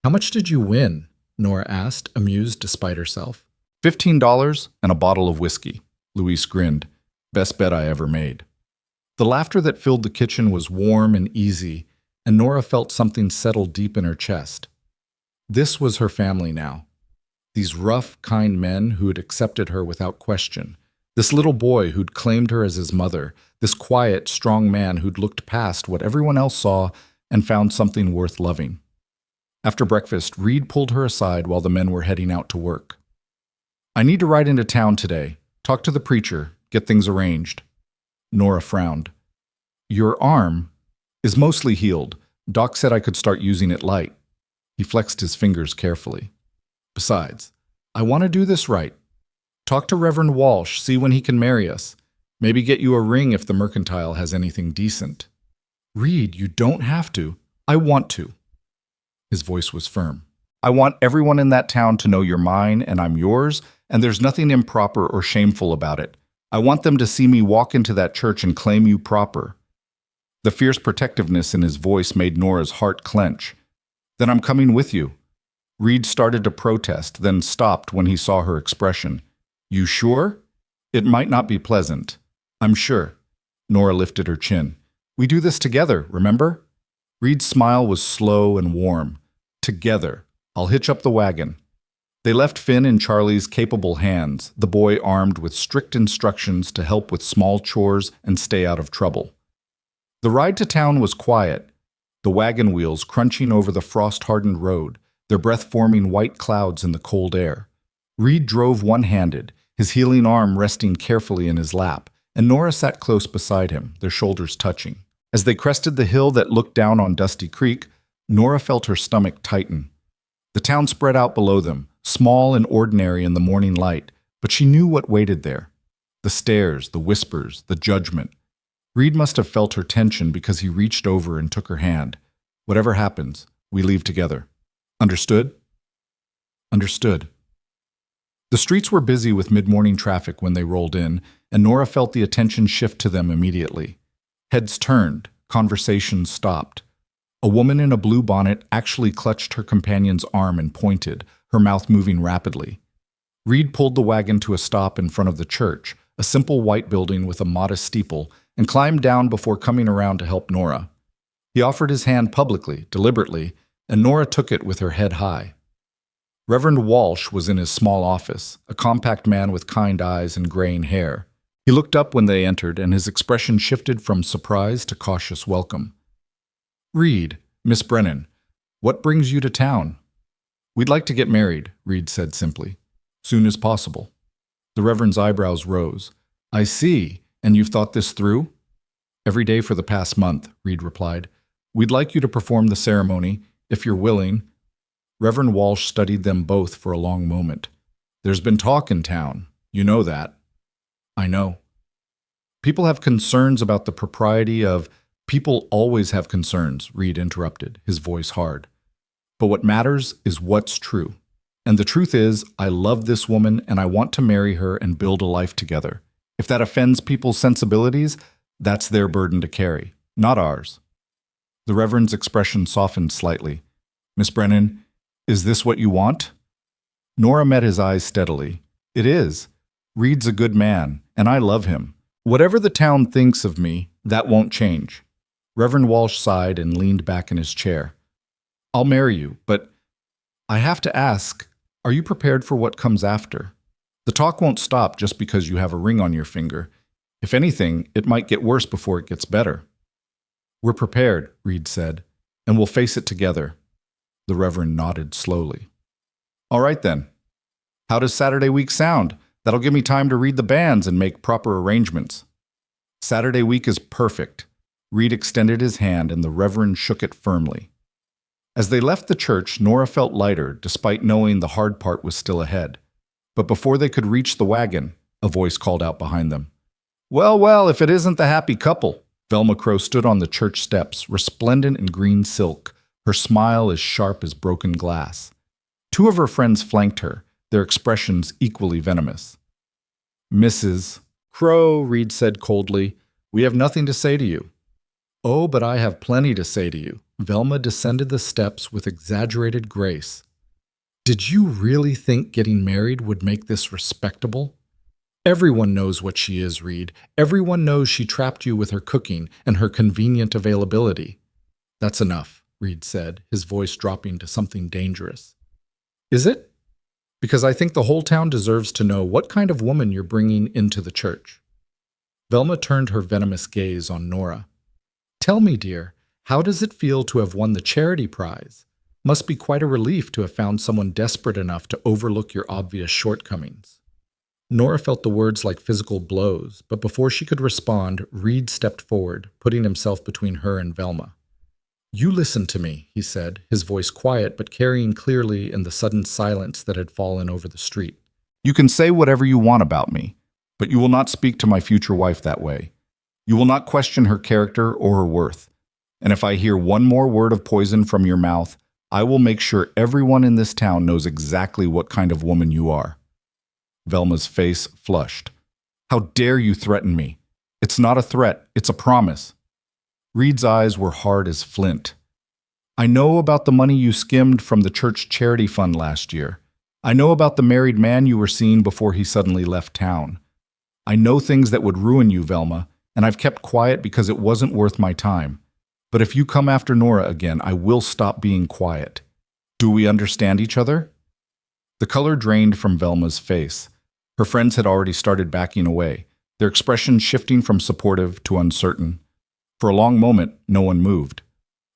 "How much did you win?" Nora asked, amused despite herself. $15 and a bottle of whiskey. Luis grinned. "Best bet I ever made." The laughter that filled the kitchen was warm and easy, and Nora felt something settle deep in her chest. This was her family now. These rough, kind men who had accepted her without question. This little boy who'd claimed her as his mother. This quiet, strong man who'd looked past what everyone else saw and found something worth loving. After breakfast, Reed pulled her aside while the men were heading out to work. "I need to ride into town today. Talk to the preacher, get things arranged." Nora frowned. "Your arm is mostly healed. Doc said I could start using it light." He flexed his fingers carefully. "Besides, I want to do this right. Talk to Reverend Walsh, see when he can marry us. Maybe get you a ring if the mercantile has anything decent." "Reed, you don't have to. I want to." His voice was firm. "I want everyone in that town to know you're mine and I'm yours, and there's nothing improper or shameful about it. I want them to see me walk into that church and claim you proper." The fierce protectiveness in his voice made Nora's heart clench. "Then I'm coming with you." Reed started to protest, then stopped when he saw her expression. "You sure? It might not be pleasant." "I'm sure." Nora lifted her chin. "We do this together, remember?" Reed's smile was slow and warm. "Together. I'll hitch up the wagon." They left Finn in Charlie's capable hands, the boy armed with strict instructions to help with small chores and stay out of trouble. The ride to town was quiet, the wagon wheels crunching over the frost-hardened road, their breath forming white clouds in the cold air. Reed drove one-handed, his healing arm resting carefully in his lap, and Nora sat close beside him, their shoulders touching. As they crested the hill that looked down on Dusty Creek, Nora felt her stomach tighten. The town spread out below them, small and ordinary in the morning light, but she knew what waited there. The stares, the whispers, the judgment. Reed must have felt her tension because he reached over and took her hand. "Whatever happens, we leave together. Understood?" "Understood." The streets were busy with mid-morning traffic when they rolled in, and Nora felt the attention shift to them immediately. Heads turned, conversations stopped. A woman in a blue bonnet actually clutched her companion's arm and pointed, her mouth moving rapidly. Reed pulled the wagon to a stop in front of the church, a simple white building with a modest steeple, and climbed down before coming around to help Nora. He offered his hand publicly, deliberately, and Nora took it with her head high. Reverend Walsh was in his small office, a compact man with kind eyes and graying hair. He looked up when they entered, and his expression shifted from surprise to cautious welcome. "Reed, Miss Brennan, what brings you to town?" "We'd like to get married," Reed said simply. "Soon as possible." The Reverend's eyebrows rose. "I see, and you've thought this through?" "Every day for the past month," Reed replied. "We'd like you to perform the ceremony, if you're willing." Reverend Walsh studied them both for a long moment. "There's been talk in town. You know that." "I know." "People have concerns about the propriety of—" "People always have concerns," Reed interrupted, his voice hard. "But what matters is what's true. And the truth is, I love this woman and I want to marry her and build a life together. If that offends people's sensibilities, that's their burden to carry, not ours." The Reverend's expression softened slightly. "Miss Brennan, is this what you want?" Nora met his eyes steadily. "It is. Reed's a good man, and I love him. Whatever the town thinks of me, that won't change." Reverend Walsh sighed and leaned back in his chair. "I'll marry you, but I have to ask, are you prepared for what comes after? The talk won't stop just because you have a ring on your finger. If anything, it might get worse before it gets better." "We're prepared," Reed said, "and we'll face it together." The Reverend nodded slowly. "All right then. How does Saturday week sound? That'll give me time to read the banns and make proper arrangements." "Saturday week is perfect." Reed extended his hand and the Reverend shook it firmly. As they left the church, Nora felt lighter, despite knowing the hard part was still ahead. But before they could reach the wagon, a voice called out behind them. "Well, well, if it isn't the happy couple." Velma Crow stood on the church steps, resplendent in green silk, her smile as sharp as broken glass. Two of her friends flanked her, their expressions equally venomous. "Mrs. Crow," Reed said coldly, "we have nothing to say to you." "Oh, but I have plenty to say to you." Velma descended the steps with exaggerated grace. "Did you really think getting married would make this respectable? Everyone knows what she is, Reed. Everyone knows she trapped you with her cooking and her convenient availability." "That's enough," Reed said, his voice dropping to something dangerous. "Is it? Because I think the whole town deserves to know what kind of woman you're bringing into the church." Velma turned her venomous gaze on Nora. "Tell me, dear, how does it feel to have won the charity prize? Must be quite a relief to have found someone desperate enough to overlook your obvious shortcomings." Nora felt the words like physical blows, but before she could respond, Reed stepped forward, putting himself between her and Velma. "You listen to me," he said, his voice quiet but carrying clearly in the sudden silence that had fallen over the street. "You can say whatever you want about me, but you will not speak to my future wife that way. You will not question her character or her worth. And if I hear one more word of poison from your mouth, I will make sure everyone in this town knows exactly what kind of woman you are." Velma's face flushed. "How dare you threaten me? It's not a threat, it's a promise." Reed's eyes were hard as flint. "I know about the money you skimmed from the church charity fund last year. I know about the married man you were seeing before he suddenly left town. I know things that would ruin you, Velma, and I've kept quiet because it wasn't worth my time. But if you come after Nora again, I will stop being quiet. Do we understand each other?" The color drained from Velma's face. Her friends had already started backing away, their expressions shifting from supportive to uncertain. For a long moment, no one moved.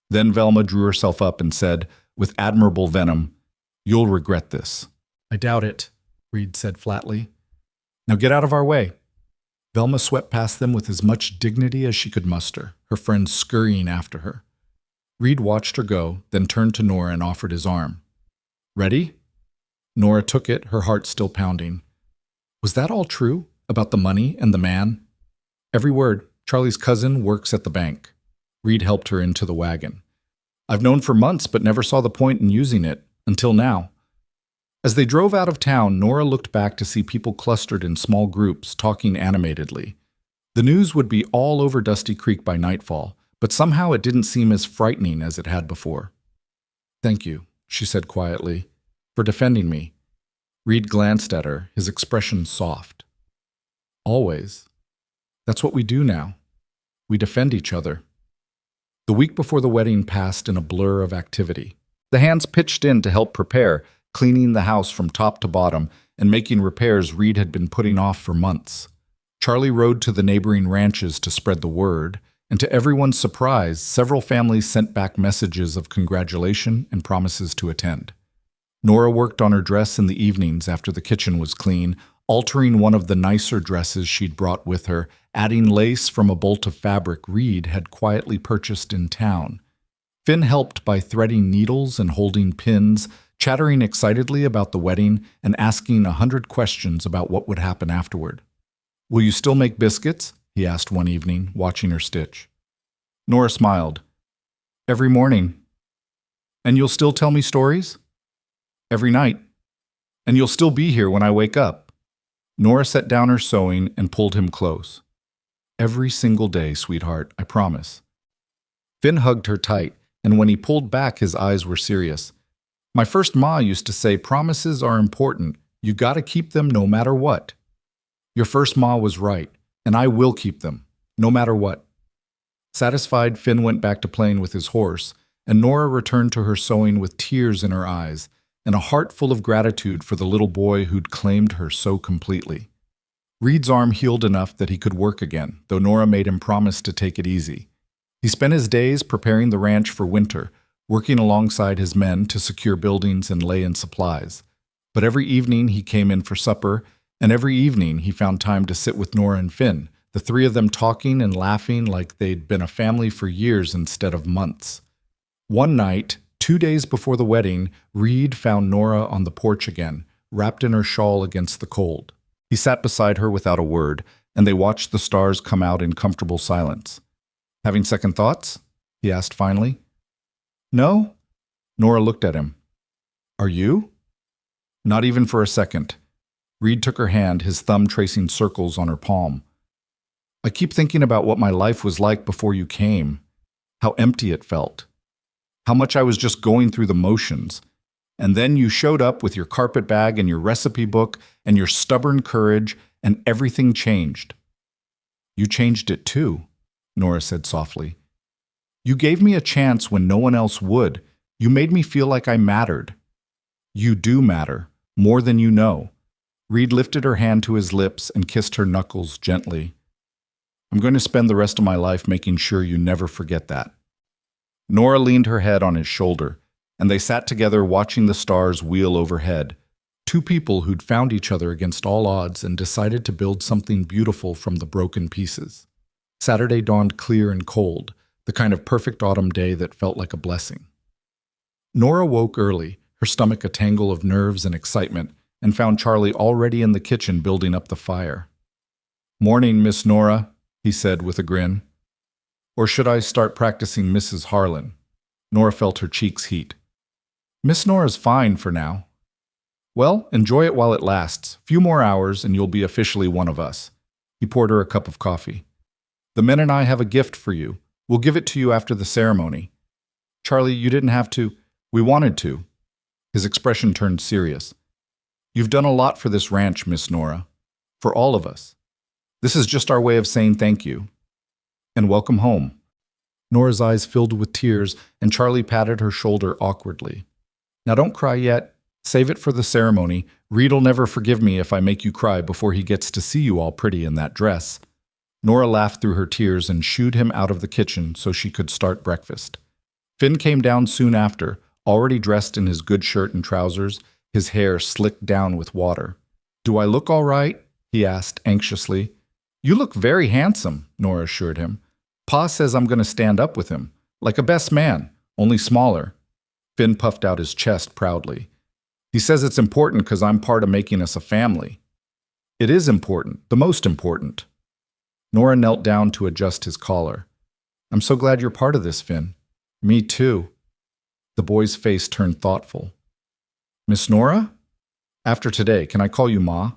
Then Velma drew herself up and said, with admirable venom, "You'll regret this." "I doubt it," Reed said flatly. "Now get out of our way." Velma swept past them with as much dignity as she could muster, her friends scurrying after her. Reed watched her go, then turned to Nora and offered his arm. "Ready?" Nora took it, her heart still pounding. Was that all true, about the money and the man? "Every word. Charlie's cousin works at the bank." Reed helped her into the wagon. "I've known for months but never saw the point in using it, until now." As they drove out of town, Nora looked back to see people clustered in small groups, talking animatedly. The news would be all over Dusty Creek by nightfall, but somehow it didn't seem as frightening as it had before. "Thank you," she said quietly, "for defending me." Reed glanced at her, his expression soft. "Always. That's what we do now. We defend each other." The week before the wedding passed in a blur of activity. The hands pitched in to help prepare, cleaning the house from top to bottom and making repairs Reed had been putting off for months. Charlie rode to the neighboring ranches to spread the word, and to everyone's surprise, several families sent back messages of congratulation and promises to attend. Nora worked on her dress in the evenings after the kitchen was clean, altering one of the nicer dresses she'd brought with her, adding lace from a bolt of fabric Reed had quietly purchased in town. Finn helped by threading needles and holding pins, chattering excitedly about the wedding and asking 100 questions about what would happen afterward. "Will you still make biscuits?" he asked one evening, watching her stitch. Nora smiled. "Every morning." "And you'll still tell me stories?" "Every night." "And you'll still be here when I wake up?" Nora set down her sewing and pulled him close. "Every single day, sweetheart, I promise." Finn hugged her tight, and when he pulled back, his eyes were serious. "My first ma used to say promises are important. You gotta keep them no matter what." "Your first ma was right, and I will keep them, no matter what." Satisfied, Finn went back to playing with his horse, and Nora returned to her sewing with tears in her eyes and a heart full of gratitude for the little boy who'd claimed her so completely. Reed's arm healed enough that he could work again, though Nora made him promise to take it easy. He spent his days preparing the ranch for winter, working alongside his men to secure buildings and lay in supplies. But every evening he came in for supper, and every evening he found time to sit with Nora and Finn, the three of them talking and laughing like they'd been a family for years instead of months. One night, 2 days before the wedding, Reed found Nora on the porch again, wrapped in her shawl against the cold. He sat beside her without a word, and they watched the stars come out in comfortable silence. "Having second thoughts?" he asked finally. "No?" Nora looked at him. "Are you?" "Not even for a second." Reed took her hand, his thumb tracing circles on her palm. "I keep thinking about what my life was like before you came, how empty it felt, how much I was just going through the motions. And then you showed up with your carpet bag and your recipe book and your stubborn courage, and everything changed." "You changed it too," Nora said softly. "You gave me a chance when no one else would. You made me feel like I mattered." "You do matter, more than you know." Reed lifted her hand to his lips and kissed her knuckles gently. "I'm going to spend the rest of my life making sure you never forget that." Nora leaned her head on his shoulder, and they sat together watching the stars wheel overhead, two people who'd found each other against all odds and decided to build something beautiful from the broken pieces. Saturday dawned clear and cold, the kind of perfect autumn day that felt like a blessing. Nora woke early, her stomach a tangle of nerves and excitement, and found Charlie already in the kitchen building up the fire. "Morning, Miss Nora," he said with a grin. "Or should I start practicing Mrs. Harlan?" Nora felt her cheeks heat. "Miss Nora's fine for now." "Well, enjoy it while it lasts. Few more hours and you'll be officially one of us." He poured her a cup of coffee. "The men and I have a gift for you. We'll give it to you after the ceremony." "Charlie, you didn't have to." "We wanted to." His expression turned serious. "You've done a lot for this ranch, Miss Nora. For all of us. This is just our way of saying thank you. And welcome home." Nora's eyes filled with tears, and Charlie patted her shoulder awkwardly. "Now don't cry yet. Save it for the ceremony. Reed'll never forgive me if I make you cry before he gets to see you all pretty in that dress." Nora laughed through her tears and shooed him out of the kitchen so she could start breakfast. Finn came down soon after, already dressed in his good shirt and trousers, his hair slicked down with water. "Do I look all right?" he asked anxiously. "You look very handsome," Nora assured him. "Pa says I'm going to stand up with him, like a best man, only smaller." Finn puffed out his chest proudly. "He says it's important because I'm part of making us a family." "It is important, the most important." Nora knelt down to adjust his collar. "I'm so glad you're part of this, Finn." "Me too." The boy's face turned thoughtful. "Miss Nora? After today, can I call you Ma?"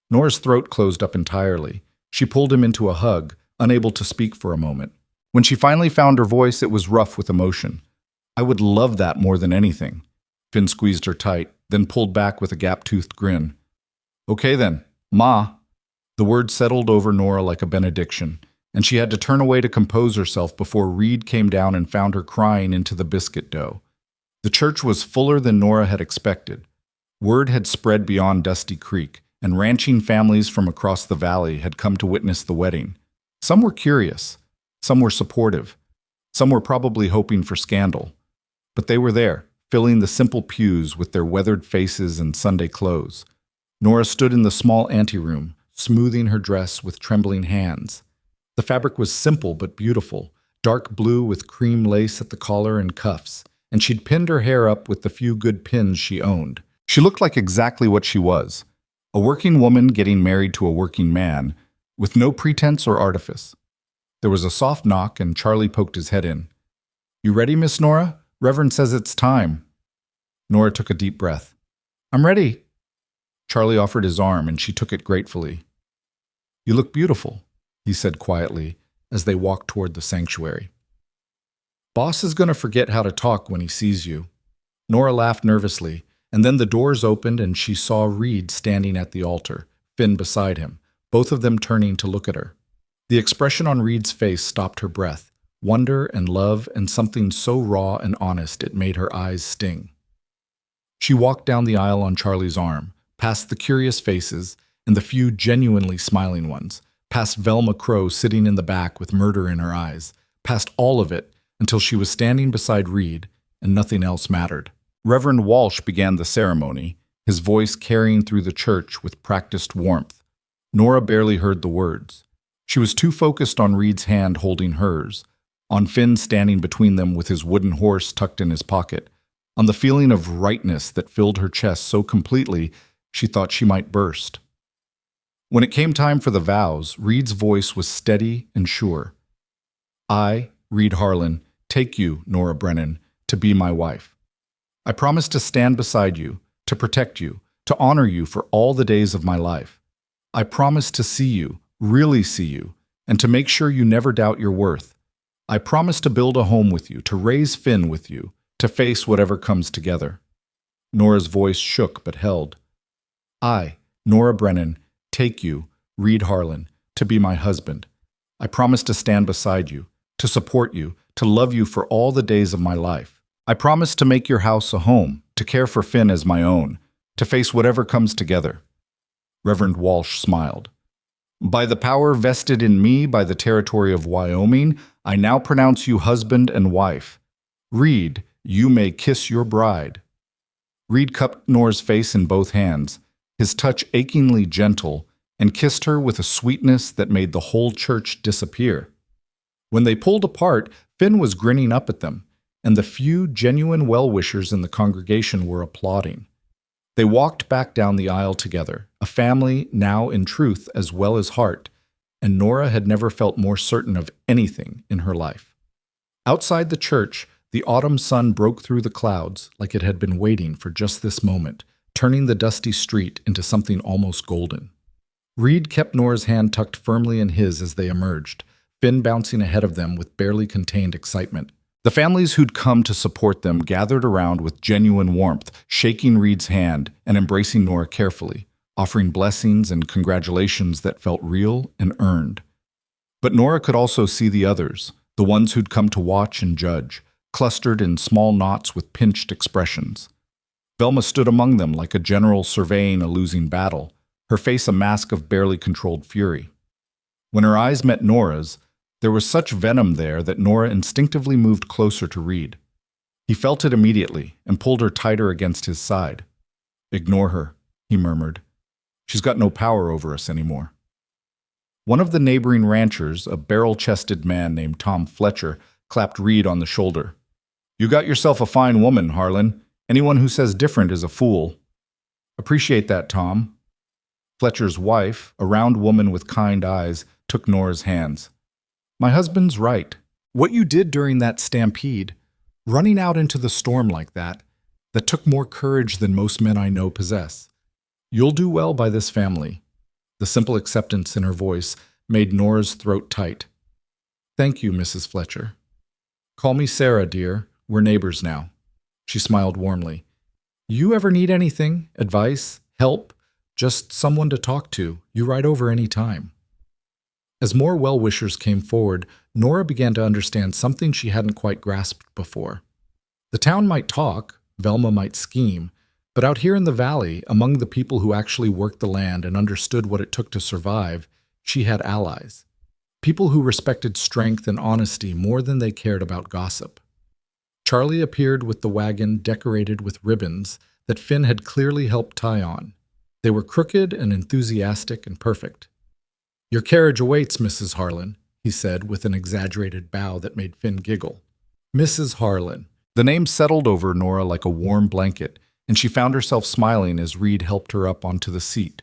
Nora's throat closed up entirely. She pulled him into a hug, unable to speak for a moment. When she finally found her voice, it was rough with emotion. "I would love that more than anything." Finn squeezed her tight, then pulled back with a gap-toothed grin. "Okay then, Ma." The word settled over Nora like a benediction, and she had to turn away to compose herself before Reed came down and found her crying into the biscuit dough. The church was fuller than Nora had expected. Word had spread beyond Dusty Creek, and ranching families from across the valley had come to witness the wedding. Some were curious, some were supportive, some were probably hoping for scandal. But they were there, filling the simple pews with their weathered faces and Sunday clothes. Nora stood in the small anteroom, smoothing her dress with trembling hands. The fabric was simple but beautiful, dark blue with cream lace at the collar and cuffs, and she'd pinned her hair up with the few good pins she owned. She looked like exactly what she was, a working woman getting married to a working man, with no pretense or artifice. There was a soft knock, and Charlie poked his head in. "You ready, Miss Nora? Reverend says it's time." Nora took a deep breath. "I'm ready." Charlie offered his arm, and she took it gratefully. "You look beautiful," he said quietly as they walked toward the sanctuary. "Boss is going to forget how to talk when he sees you." Nora laughed nervously, and then the doors opened and she saw Reed standing at the altar, Finn beside him, both of them turning to look at her. The expression on Reed's face stopped her breath, wonder and love and something so raw and honest it made her eyes sting. She walked down the aisle on Charlie's arm, past the curious faces and the few genuinely smiling ones, past Velma Crow sitting in the back with murder in her eyes, past all of it until she was standing beside Reed and nothing else mattered. Reverend Walsh began the ceremony, his voice carrying through the church with practiced warmth. Nora barely heard the words. She was too focused on Reed's hand holding hers, on Finn standing between them with his wooden horse tucked in his pocket, on the feeling of rightness that filled her chest so completely she thought she might burst. When it came time for the vows, Reed's voice was steady and sure. "I, Reed Harlan, take you, Nora Brennan, to be my wife. I promise to stand beside you, to protect you, to honor you for all the days of my life. I promise to see you, really see you, and to make sure you never doubt your worth. I promise to build a home with you, to raise Finn with you, to face whatever comes together." Nora's voice shook but held. "I, Nora Brennan, take you, Reed Harlan, to be my husband. I promise to stand beside you, to support you, to love you for all the days of my life. I promise to make your house a home, to care for Finn as my own, to face whatever comes together." Reverend Walsh smiled. "By the power vested in me by the territory of Wyoming, I now pronounce you husband and wife. Reed, you may kiss your bride." Reed cupped Nora's face in both hands, his touch achingly gentle, and kissed her with a sweetness that made the whole church disappear. When they pulled apart, Finn was grinning up at them, and the few genuine well-wishers in the congregation were applauding. They walked back down the aisle together, a family now in truth as well as heart, and Nora had never felt more certain of anything in her life. Outside the church, the autumn sun broke through the clouds like it had been waiting for just this moment, turning the dusty street into something almost golden. Reed kept Nora's hand tucked firmly in his as they emerged, Finn bouncing ahead of them with barely contained excitement. The families who'd come to support them gathered around with genuine warmth, shaking Reed's hand and embracing Nora carefully, offering blessings and congratulations that felt real and earned. But Nora could also see the others, the ones who'd come to watch and judge, clustered in small knots with pinched expressions. Velma stood among them like a general surveying a losing battle, her face a mask of barely controlled fury. When her eyes met Nora's, there was such venom there that Nora instinctively moved closer to Reed. He felt it immediately and pulled her tighter against his side. "Ignore her," he murmured. "She's got no power over us anymore." One of the neighboring ranchers, a barrel-chested man named Tom Fletcher, clapped Reed on the shoulder. "You got yourself a fine woman, Harlan. Anyone who says different is a fool." "Appreciate that, Tom." Fletcher's wife, a round woman with kind eyes, took Nora's hands. "My husband's right. What you did during that stampede, running out into the storm like that took more courage than most men I know possess. You'll do well by this family." The simple acceptance in her voice made Nora's throat tight. "Thank you, Mrs. Fletcher." "Call me Sarah, dear. We're neighbors now." She smiled warmly. "You ever need anything? Advice? Help? Just someone to talk to. You ride over any time." As more well-wishers came forward, Nora began to understand something she hadn't quite grasped before. The town might talk, Velma might scheme, but out here in the valley, among the people who actually worked the land and understood what it took to survive, she had allies. People who respected strength and honesty more than they cared about gossip. Charlie appeared with the wagon decorated with ribbons that Finn had clearly helped tie on. They were crooked and enthusiastic and perfect. "Your carriage awaits, Mrs. Harlan," he said with an exaggerated bow that made Finn giggle. Mrs. Harlan. The name settled over Nora like a warm blanket, and she found herself smiling as Reed helped her up onto the seat.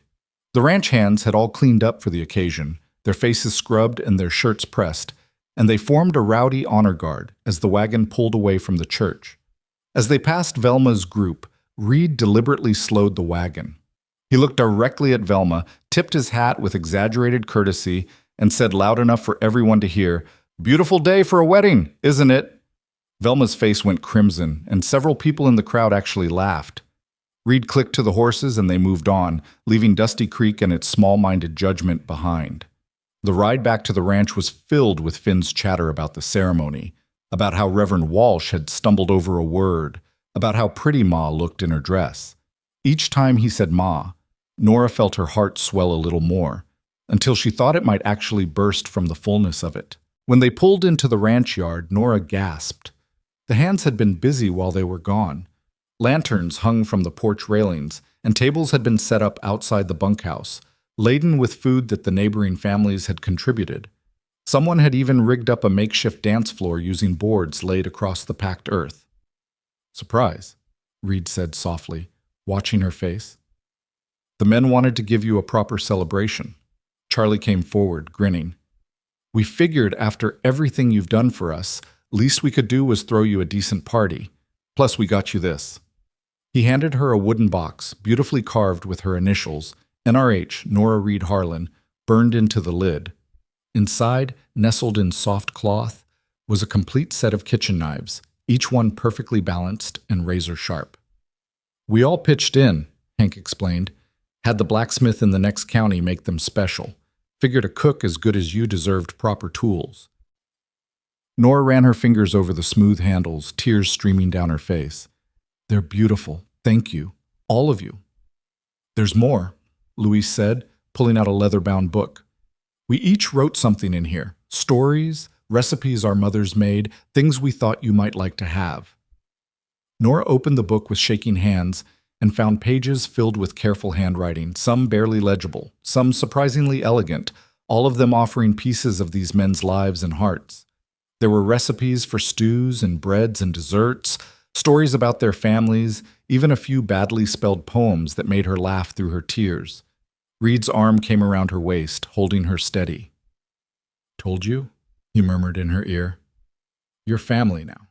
The ranch hands had all cleaned up for the occasion, their faces scrubbed and their shirts pressed, and they formed a rowdy honor guard as the wagon pulled away from the church. As they passed Velma's group, Reed deliberately slowed the wagon. He looked directly at Velma, tipped his hat with exaggerated courtesy, and said loud enough for everyone to hear, "Beautiful day for a wedding, isn't it?" Velma's face went crimson, and several people in the crowd actually laughed. Reed clicked to the horses and they moved on, leaving Dusty Creek and its small-minded judgment behind. The ride back to the ranch was filled with Finn's chatter about the ceremony, about how Reverend Walsh had stumbled over a word, about how pretty Ma looked in her dress. Each time he said Ma, Nora felt her heart swell a little more, until she thought it might actually burst from the fullness of it. When they pulled into the ranch yard, Nora gasped. The hands had been busy while they were gone. Lanterns hung from the porch railings, and tables had been set up outside the bunkhouse, laden with food that the neighboring families had contributed. Someone had even rigged up a makeshift dance floor using boards laid across the packed earth. "Surprise," Reed said softly, watching her face. "The men wanted to give you a proper celebration." Charlie came forward, grinning. "We figured after everything you've done for us, least we could do was throw you a decent party. Plus, we got you this." He handed her a wooden box, beautifully carved with her initials, NRH, Nora Reed Harlan, burned into the lid. Inside, nestled in soft cloth, was a complete set of kitchen knives, each one perfectly balanced and razor sharp. "We all pitched in," Hank explained. "Had the blacksmith in the next county make them special. Figured a cook as good as you deserved proper tools." Nora ran her fingers over the smooth handles, tears streaming down her face. "They're beautiful. Thank you. All of you." "There's more," Louise said, pulling out a leather-bound book. "We each wrote something in here. Stories, recipes our mothers made, things we thought you might like to have." Nora opened the book with shaking hands and found pages filled with careful handwriting, some barely legible, some surprisingly elegant, all of them offering pieces of these men's lives and hearts. There were recipes for stews and breads and desserts, stories about their families, even a few badly spelled poems that made her laugh through her tears. Reed's arm came around her waist, holding her steady. "Told you?" he murmured in her ear. "You're family now.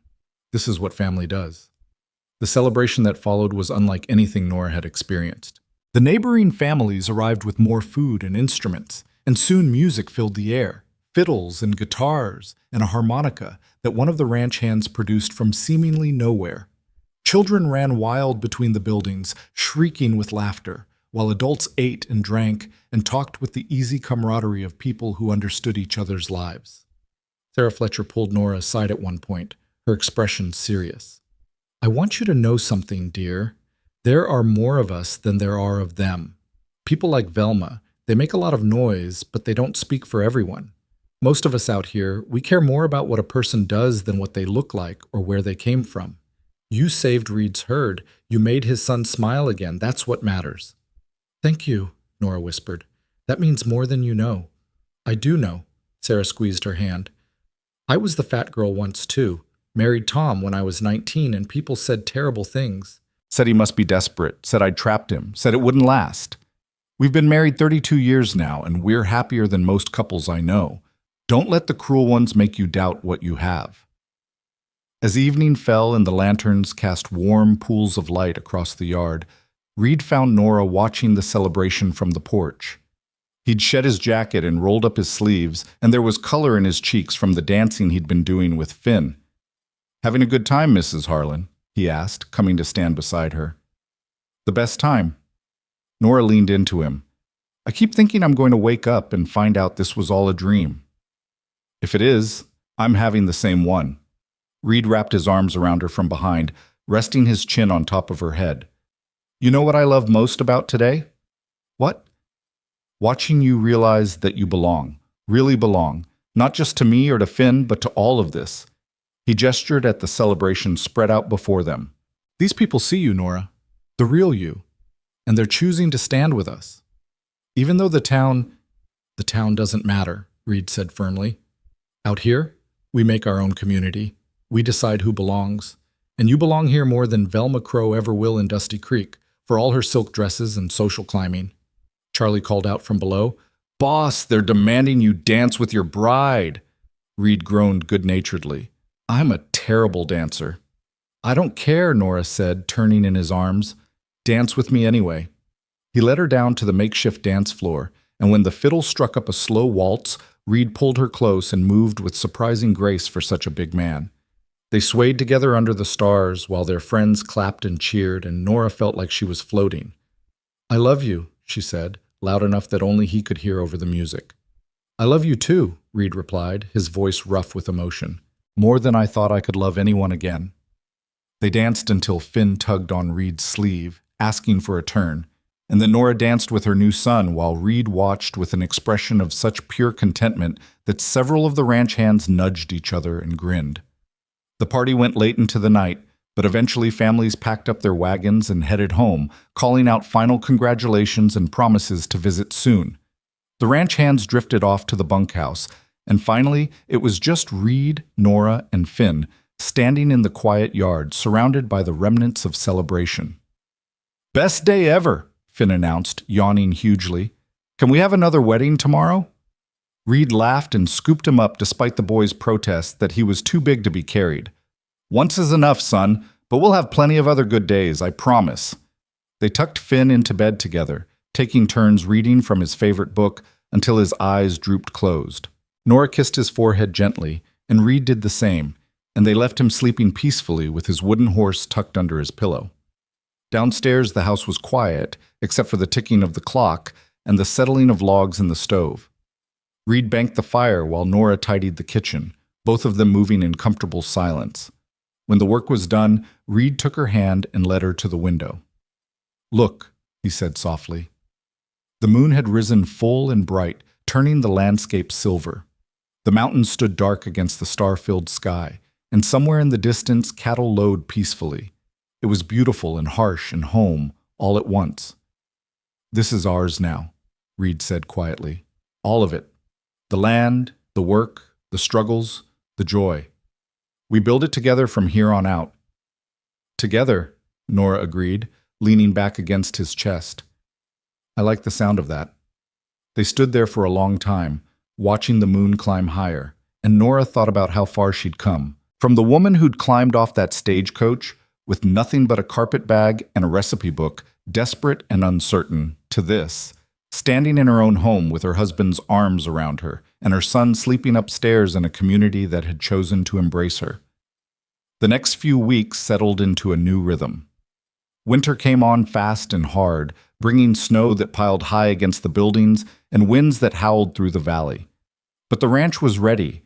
This is what family does." The celebration that followed was unlike anything Nora had experienced. The neighboring families arrived with more food and instruments, and soon music filled the air. Fiddles and guitars and a harmonica that one of the ranch hands produced from seemingly nowhere. Children ran wild between the buildings, shrieking with laughter, while adults ate and drank and talked with the easy camaraderie of people who understood each other's lives. Sarah Fletcher pulled Nora aside at one point, her expression serious. "I want you to know something, dear. There are more of us than there are of them. People like Velma, they make a lot of noise, but they don't speak for everyone. Most of us out here, we care more about what a person does than what they look like or where they came from. You saved Reed's herd. You made his son smile again. That's what matters." "Thank you," Nora whispered. "That means more than you know." "I do know." Sarah squeezed her hand. "I was the fat girl once, too. Married Tom when I was 19, and people said terrible things." Said he must be desperate, said I'd trapped him, said it wouldn't last. We've been married 32 years now, and we're happier than most couples I know. Don't let the cruel ones make you doubt what you have. As evening fell and the lanterns cast warm pools of light across the yard, Reed found Nora watching the celebration from the porch. He'd shed his jacket and rolled up his sleeves, and there was color in his cheeks from the dancing he'd been doing with Finn. "Having a good time, Mrs. Harlan?" he asked, coming to stand beside her. "The best time." Nora leaned into him. "I keep thinking I'm going to wake up and find out this was all a dream." "If it is, I'm having the same one." Reed wrapped his arms around her from behind, resting his chin on top of her head. "You know what I love most about today?" "What?" "Watching you realize that you belong, really belong, not just to me or to Finn, but to all of this." He gestured at the celebration spread out before them. "These people see you, Nora, the real you, and they're choosing to stand with us. Even though the town doesn't matter," Reed said firmly. Out here, we make our own community. We decide who belongs. And you belong here more than Velma Crow ever will in Dusty Creek, for all her silk dresses and social climbing. Charlie called out from below. Boss, they're demanding you dance with your bride. Reed groaned good-naturedly. I'm a terrible dancer. I don't care, Nora said, turning in his arms. Dance with me anyway. He led her down to the makeshift dance floor, and when the fiddle struck up a slow waltz, Reed pulled her close and moved with surprising grace for such a big man. They swayed together under the stars while their friends clapped and cheered, and Nora felt like she was floating. I love you, she said, loud enough that only he could hear over the music. I love you too, Reed replied, his voice rough with emotion. More than I thought I could love anyone again. They danced until Finn tugged on Reed's sleeve, asking for a turn, and then Nora danced with her new son while Reed watched with an expression of such pure contentment that several of the ranch hands nudged each other and grinned. The party went late into the night, but eventually families packed up their wagons and headed home, calling out final congratulations and promises to visit soon. The ranch hands drifted off to the bunkhouse, and finally it was just Reed, Nora, and Finn standing in the quiet yard surrounded by the remnants of celebration. Best day ever, Finn announced, yawning hugely. Can we have another wedding tomorrow? Reed laughed and scooped him up despite the boy's protest that he was too big to be carried. Once is enough, son, but we'll have plenty of other good days, I promise. They tucked Finn into bed together, taking turns reading from his favorite book until his eyes drooped closed. Nora kissed his forehead gently, and Reed did the same, and they left him sleeping peacefully with his wooden horse tucked under his pillow. Downstairs, the house was quiet, except for the ticking of the clock and the settling of logs in the stove. Reed banked the fire while Nora tidied the kitchen, both of them moving in comfortable silence. When the work was done, Reed took her hand and led her to the window. Look, he said softly. The moon had risen full and bright, turning the landscape silver. The mountains stood dark against the star-filled sky, and somewhere in the distance cattle lowed peacefully. It was beautiful and harsh and home, all at once. This is ours now, Reed said quietly. All of it. The land, the work, the struggles, the joy. We build it together from here on out. Together, Nora agreed, leaning back against his chest. I like the sound of that. They stood there for a long time, watching the moon climb higher, and Nora thought about how far she'd come. From the woman who'd climbed off that stagecoach with nothing but a carpet bag and a recipe book, desperate and uncertain, to this, standing in her own home with her husband's arms around her and her son sleeping upstairs in a community that had chosen to embrace her. The next few weeks settled into a new rhythm. Winter came on fast and hard, bringing snow that piled high against the buildings and winds that howled through the valley. But the ranch was ready.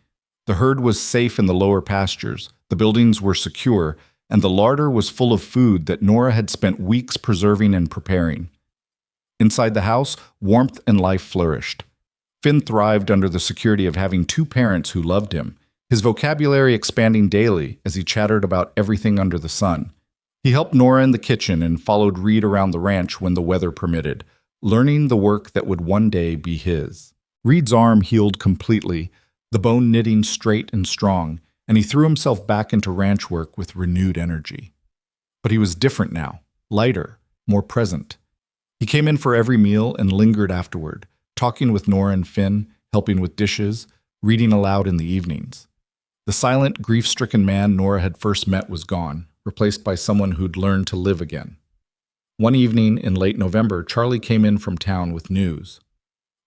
The herd was safe in the lower pastures, the buildings were secure, and the larder was full of food that Nora had spent weeks preserving and preparing. Inside the house, warmth and life flourished. Finn thrived under the security of having two parents who loved him, his vocabulary expanding daily as he chattered about everything under the sun. He helped Nora in the kitchen and followed Reed around the ranch when the weather permitted, learning the work that would one day be his. Reed's arm healed completely, the bone knitting straight and strong, and he threw himself back into ranch work with renewed energy. But he was different now, lighter, more present. He came in for every meal and lingered afterward, talking with Nora and Finn, helping with dishes, reading aloud in the evenings. The silent, grief-stricken man Nora had first met was gone, replaced by someone who'd learned to live again. One evening in late November, Charlie came in from town with news.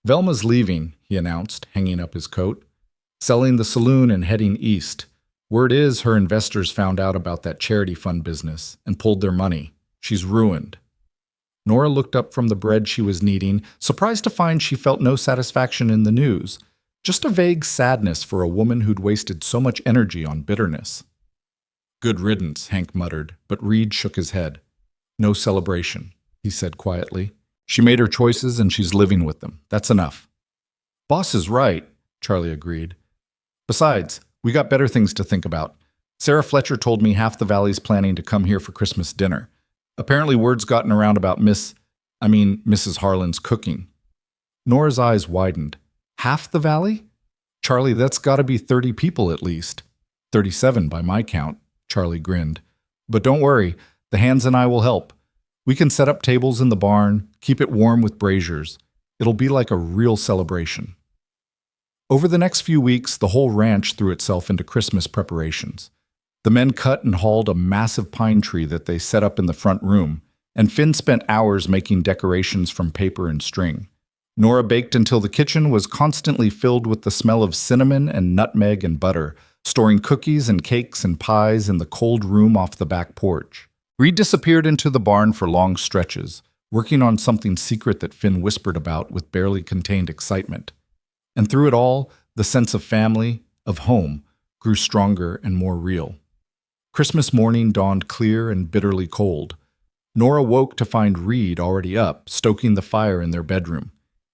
Velma's leaving, he announced, hanging up his coat, selling the saloon and heading east. Word is her investors found out about that charity fund business and pulled their money. She's ruined. Nora looked up from the bread she was kneading, surprised to find she felt no satisfaction in the news, just a vague sadness for a woman who'd wasted so much energy on bitterness. Good riddance, Hank muttered, but Reed shook his head. No celebration, he said quietly. She made her choices and she's living with them. That's enough. Boss is right, Charlie agreed. Besides, we got better things to think about. Sarah Fletcher told me half the valley's planning to come here for Christmas dinner. Apparently word's gotten around about Mrs. Harlan's cooking. Nora's eyes widened. Half the valley? Charlie, that's gotta be 30 people at least. 37 by my count, Charlie grinned. But don't worry, the hands and I will help. We can set up tables in the barn, keep it warm with braziers. It'll be like a real celebration. Over the next few weeks, the whole ranch threw itself into Christmas preparations. The men cut and hauled a massive pine tree that they set up in the front room, and Finn spent hours making decorations from paper and string. Nora baked until the kitchen was constantly filled with the smell of cinnamon and nutmeg and butter, storing cookies and cakes and pies in the cold room off the back porch. Reed disappeared into the barn for long stretches, working on something secret that Finn whispered about with barely contained excitement. And through it all, the sense of family, of home, grew stronger and more real. Christmas morning dawned clear and bitterly cold. Nora woke to find Reed already up, stoking the fire in their bedroom.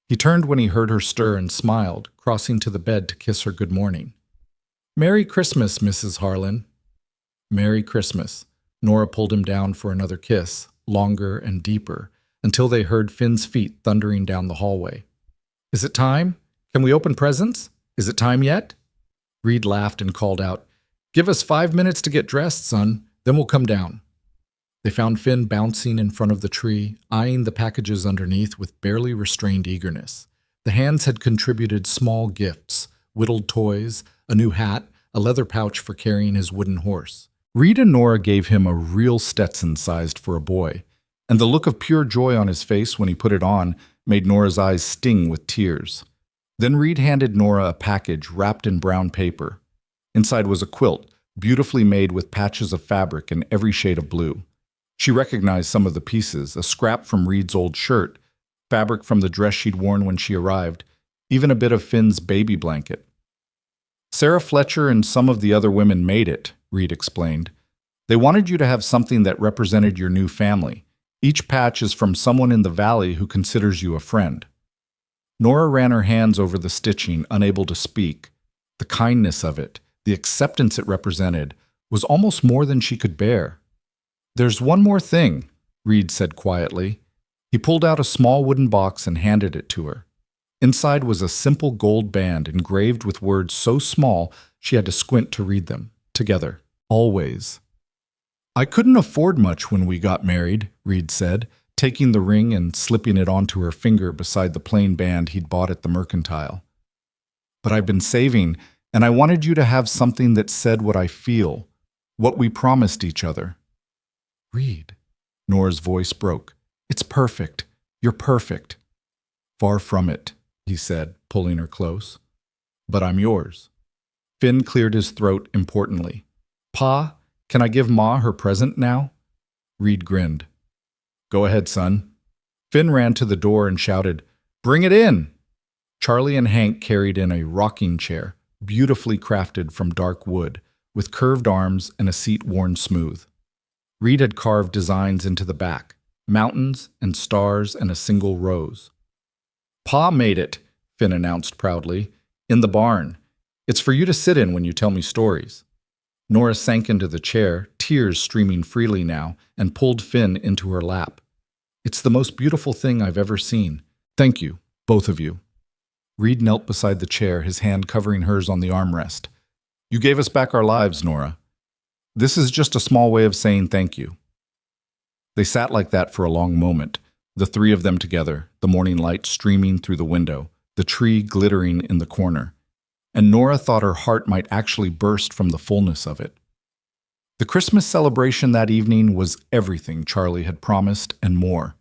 He turned when he heard her stir and smiled, crossing to the bed to kiss her good morning. "Merry Christmas, Mrs. Harlan." "Merry Christmas." Nora pulled him down for another kiss, longer and deeper, until they heard Finn's feet thundering down the hallway. "Is it time? Can we open presents? Is it time yet?" Reed laughed and called out, "Give us 5 minutes to get dressed, son, then we'll come down." They found Finn bouncing in front of the tree, eyeing the packages underneath with barely restrained eagerness. The hands had contributed small gifts, whittled toys, a new hat, a leather pouch for carrying his wooden horse. Reed and Nora gave him a real Stetson sized for a boy, and the look of pure joy on his face when he put it on made Nora's eyes sting with tears. Then Reed handed Nora a package wrapped in brown paper. Inside was a quilt, beautifully made with patches of fabric in every shade of blue. She recognized some of the pieces, a scrap from Reed's old shirt, fabric from the dress she'd worn when she arrived, even a bit of Finn's baby blanket. "Sarah Fletcher and some of the other women made it," Reed explained. "They wanted you to have something that represented your new family. Each patch is from someone in the valley who considers you a friend." Nora ran her hands over the stitching, unable to speak. The kindness of it, the acceptance it represented, was almost more than she could bear. "There's one more thing," Reed said quietly. He pulled out a small wooden box and handed it to her. Inside was a simple gold band engraved with words so small she had to squint to read them. Together. Always. "I couldn't afford much when we got married," Reed said, taking the ring and slipping it onto her finger beside the plain band he'd bought at the mercantile. "But I've been saving, and I wanted you to have something that said what I feel, what we promised each other." "Reed," Nora's voice broke. "It's perfect. You're perfect." "Far from it," he said, pulling her close. "But I'm yours." Finn cleared his throat importantly. "Pa, can I give Ma her present now?" Reed grinned. "Go ahead, son." Finn ran to the door and shouted, "Bring it in!" Charlie and Hank carried in a rocking chair, beautifully crafted from dark wood, with curved arms and a seat worn smooth. Reed had carved designs into the back, mountains and stars and a single rose. "Pa made it," Finn announced proudly, "in the barn. It's for you to sit in when you tell me stories." Nora sank into the chair, tears streaming freely now, and pulled Finn into her lap. "It's the most beautiful thing I've ever seen. Thank you, both of you." Reed knelt beside the chair, his hand covering hers on the armrest. "You gave us back our lives, Nora. This is just a small way of saying thank you." They sat like that for a long moment, the three of them together, the morning light streaming through the window, the tree glittering in the corner. And Nora thought her heart might actually burst from the fullness of it. The Christmas celebration that evening was everything Charlie had promised and more.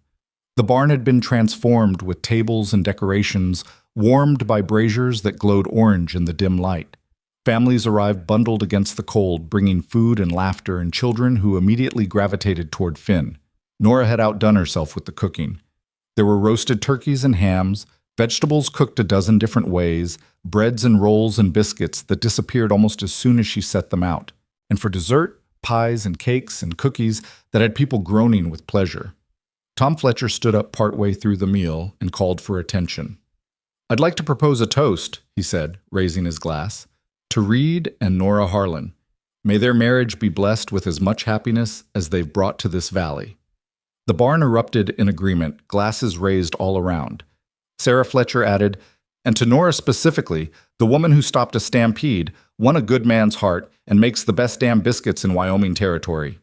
The barn had been transformed with tables and decorations, warmed by braziers that glowed orange in the dim light. Families arrived bundled against the cold, bringing food and laughter and children who immediately gravitated toward Finn. Nora had outdone herself with the cooking. There were roasted turkeys and hams, vegetables cooked a dozen different ways, breads and rolls and biscuits that disappeared almost as soon as she set them out. And for dessert, pies and cakes and cookies that had people groaning with pleasure. Tom Fletcher stood up partway through the meal and called for attention. "I'd like to propose a toast," he said, raising his glass, "to Reed and Nora Harlan. May their marriage be blessed with as much happiness as they've brought to this valley." The barn erupted in agreement, glasses raised all around. Sarah Fletcher added, And to Nora specifically, the woman who stopped a stampede, won a good man's heart, and makes the best damn biscuits in Wyoming territory.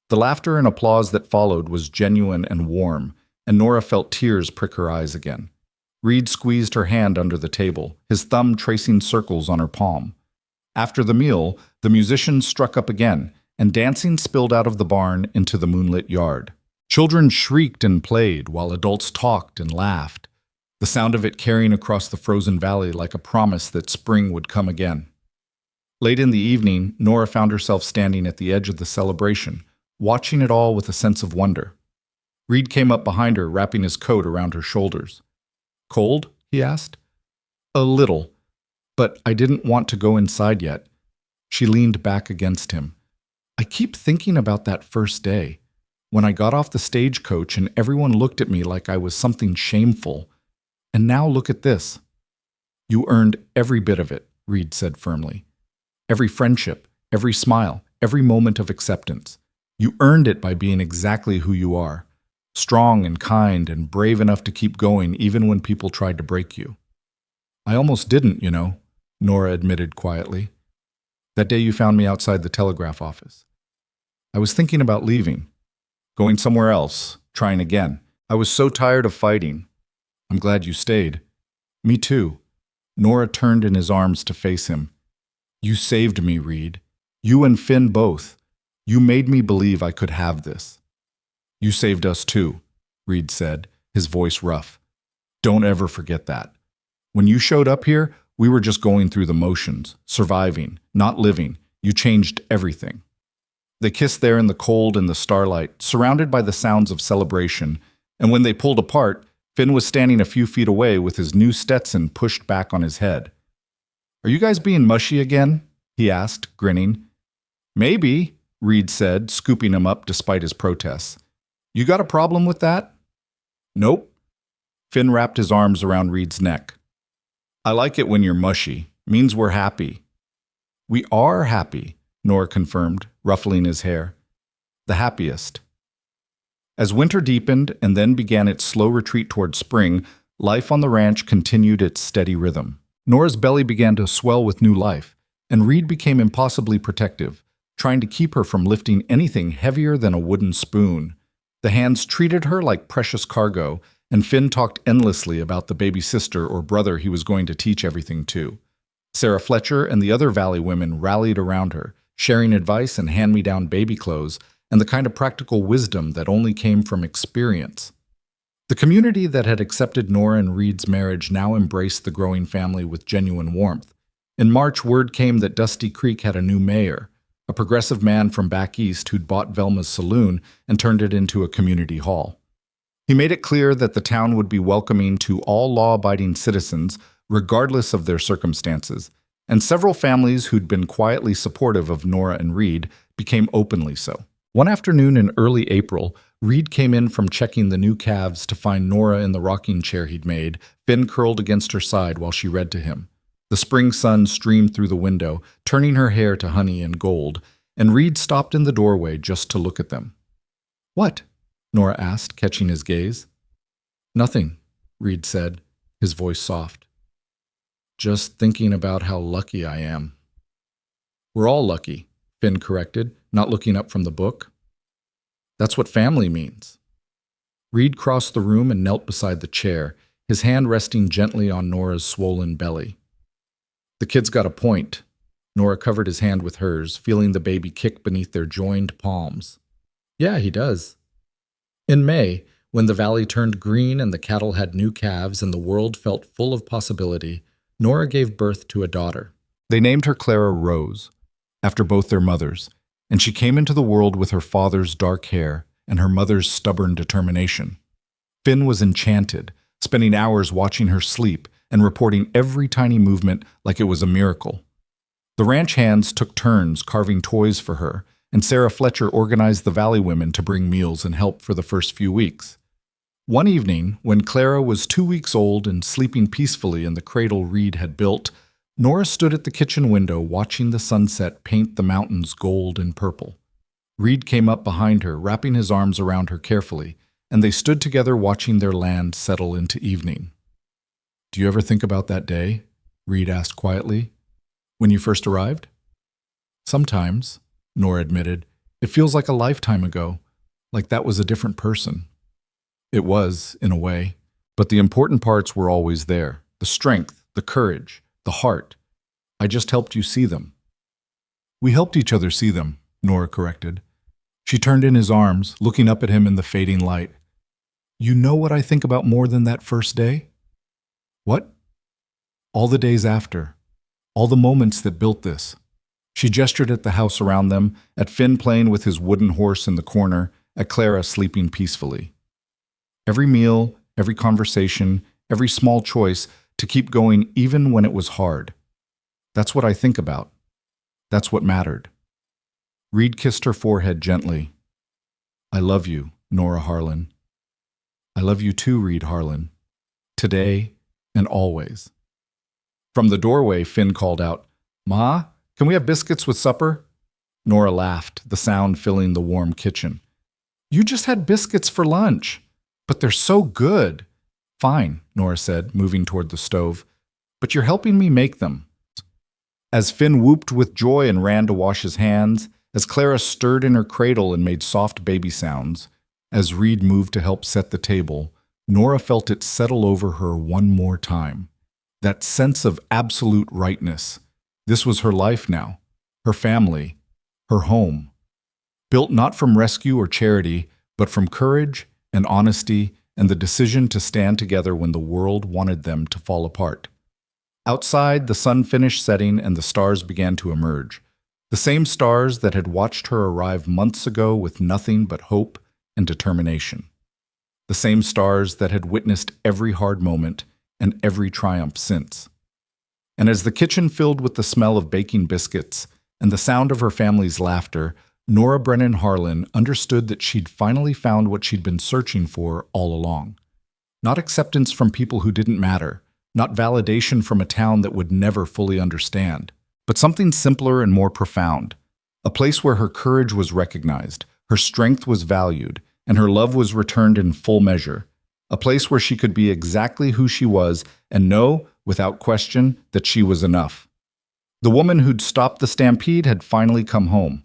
The laughter and applause that followed was genuine and warm, and Nora felt tears prick her eyes again. Reed squeezed her hand under the table, his thumb tracing circles on her palm. After the meal, the musicians struck up again, and dancing spilled out of the barn into the moonlit yard. Children shrieked and played, while adults talked and laughed, the sound of it carrying across the frozen valley like a promise that spring would come again. Late in the evening, Nora found herself standing at the edge of the celebration, watching it all with a sense of wonder. Reed came up behind her, wrapping his coat around her shoulders. "Cold?" he asked. "A little, but I didn't want to go inside yet." She leaned back against him. "I keep thinking about that first day, when I got off the stagecoach and everyone looked at me like I was something shameful. And now look at this." "You earned every bit of it," Reed said firmly. "Every friendship, every smile, every moment of acceptance. You earned it by being exactly who you are, strong and kind and brave enough to keep going even when people tried to break you." "I almost didn't, you know," Nora admitted quietly. "That day you found me outside the telegraph office. I was thinking about leaving, going somewhere else, trying again. I was so tired of fighting. I'm glad you stayed." "Me too." Nora turned in his arms to face him. "You saved me, Reed. You and Finn both. You made me believe I could have this." "You saved us too," Reed said, his voice rough. "Don't ever forget that. When you showed up here, we were just going through the motions, surviving, not living. You changed everything." They kissed there in the cold and the starlight, surrounded by the sounds of celebration, and when they pulled apart, Finn was standing a few feet away with his new Stetson pushed back on his head. "Are you guys being mushy again?" he asked, grinning. "Maybe," Reed said, scooping him up despite his protests. "You got a problem with that?" "Nope." Finn wrapped his arms around Reed's neck. "I like it when you're mushy. Means we're happy." "We are happy," Nora confirmed, ruffling his hair. "The happiest." As winter deepened and then began its slow retreat toward spring, life on the ranch continued its steady rhythm. Nora's belly began to swell with new life, and Reed became impossibly protective, trying to keep her from lifting anything heavier than a wooden spoon. The hands treated her like precious cargo, and Finn talked endlessly about the baby sister or brother he was going to teach everything to. Sarah Fletcher and the other Valley women rallied around her, sharing advice and hand-me-down baby clothes, and the kind of practical wisdom that only came from experience. The community that had accepted Nora and Reed's marriage now embraced the growing family with genuine warmth. In March, word came that Dusty Creek had a new mayor, a progressive man from back east who'd bought Velma's saloon and turned it into a community hall. He made it clear that the town would be welcoming to all law-abiding citizens, regardless of their circumstances, and several families who'd been quietly supportive of Nora and Reed became openly so. One afternoon in early April, Reed came in from checking the new calves to find Nora in the rocking chair he'd made, Finn curled against her side while she read to him. The spring sun streamed through the window, turning her hair to honey and gold, and Reed stopped in the doorway just to look at them. "What?" Nora asked, catching his gaze. "Nothing," Reed said, his voice soft. "Just thinking about how lucky I am." "We're all lucky," Finn corrected, not looking up from the book. "That's what family means." Reed crossed the room and knelt beside the chair, his hand resting gently on Nora's swollen belly. "The kid's got a point." Nora covered his hand with hers, feeling the baby kick beneath their joined palms. "Yeah, he does." In May, when the valley turned green and the cattle had new calves and the world felt full of possibility, Nora gave birth to a daughter. They named her Clara Rose, after both their mothers, and she came into the world with her father's dark hair and her mother's stubborn determination. Finn was enchanted, spending hours watching her sleep and reporting every tiny movement like it was a miracle. The ranch hands took turns carving toys for her, and Sarah Fletcher organized the Valley women to bring meals and help for the first few weeks. One evening, when Clara was 2 weeks old and sleeping peacefully in the cradle Reed had built, Nora stood at the kitchen window watching the sunset paint the mountains gold and purple. Reed came up behind her, wrapping his arms around her carefully, and they stood together watching their land settle into evening. Do you ever think about that day? Reed asked quietly. When you first arrived? Sometimes, Nora admitted. It feels like a lifetime ago, like that was a different person. It was, in a way, but the important parts were always there. The strength, the courage, the heart. I just helped you see them. We helped each other see them, Nora corrected. She turned in his arms, looking up at him in the fading light. You know what I think about more than that first day? What? All the days after. All the moments that built this. She gestured at the house around them, at Finn playing with his wooden horse in the corner, at Clara sleeping peacefully. Every meal, every conversation, every small choice to keep going even when it was hard. That's what I think about. That's what mattered. Reed kissed her forehead gently. I love you, Nora Harlan. I love you too, Reed Harlan. Today and always. From the doorway, Finn called out, Ma, can we have biscuits with supper? Nora laughed, the sound filling the warm kitchen. You just had biscuits for lunch. But they're so good. Fine, Nora said, moving toward the stove. But you're helping me make them. As Finn whooped with joy and ran to wash his hands, as Clara stirred in her cradle and made soft baby sounds, as Reed moved to help set the table, Nora felt it settle over her one more time. That sense of absolute rightness. This was her life now, her family, her home. Built not from rescue or charity, but from courage and honesty and the decision to stand together when the world wanted them to fall apart. Outside, the sun finished setting and the stars began to emerge. The same stars that had watched her arrive months ago with nothing but hope and determination. The same stars that had witnessed every hard moment and every triumph since. And as the kitchen filled with the smell of baking biscuits and the sound of her family's laughter, Nora Brennan Harlan understood that she'd finally found what she'd been searching for all along. Not acceptance from people who didn't matter, not validation from a town that would never fully understand, but something simpler and more profound. A place where her courage was recognized, her strength was valued, and her love was returned in full measure. A place where she could be exactly who she was and know, without question, that she was enough. The woman who'd stopped the stampede had finally come home.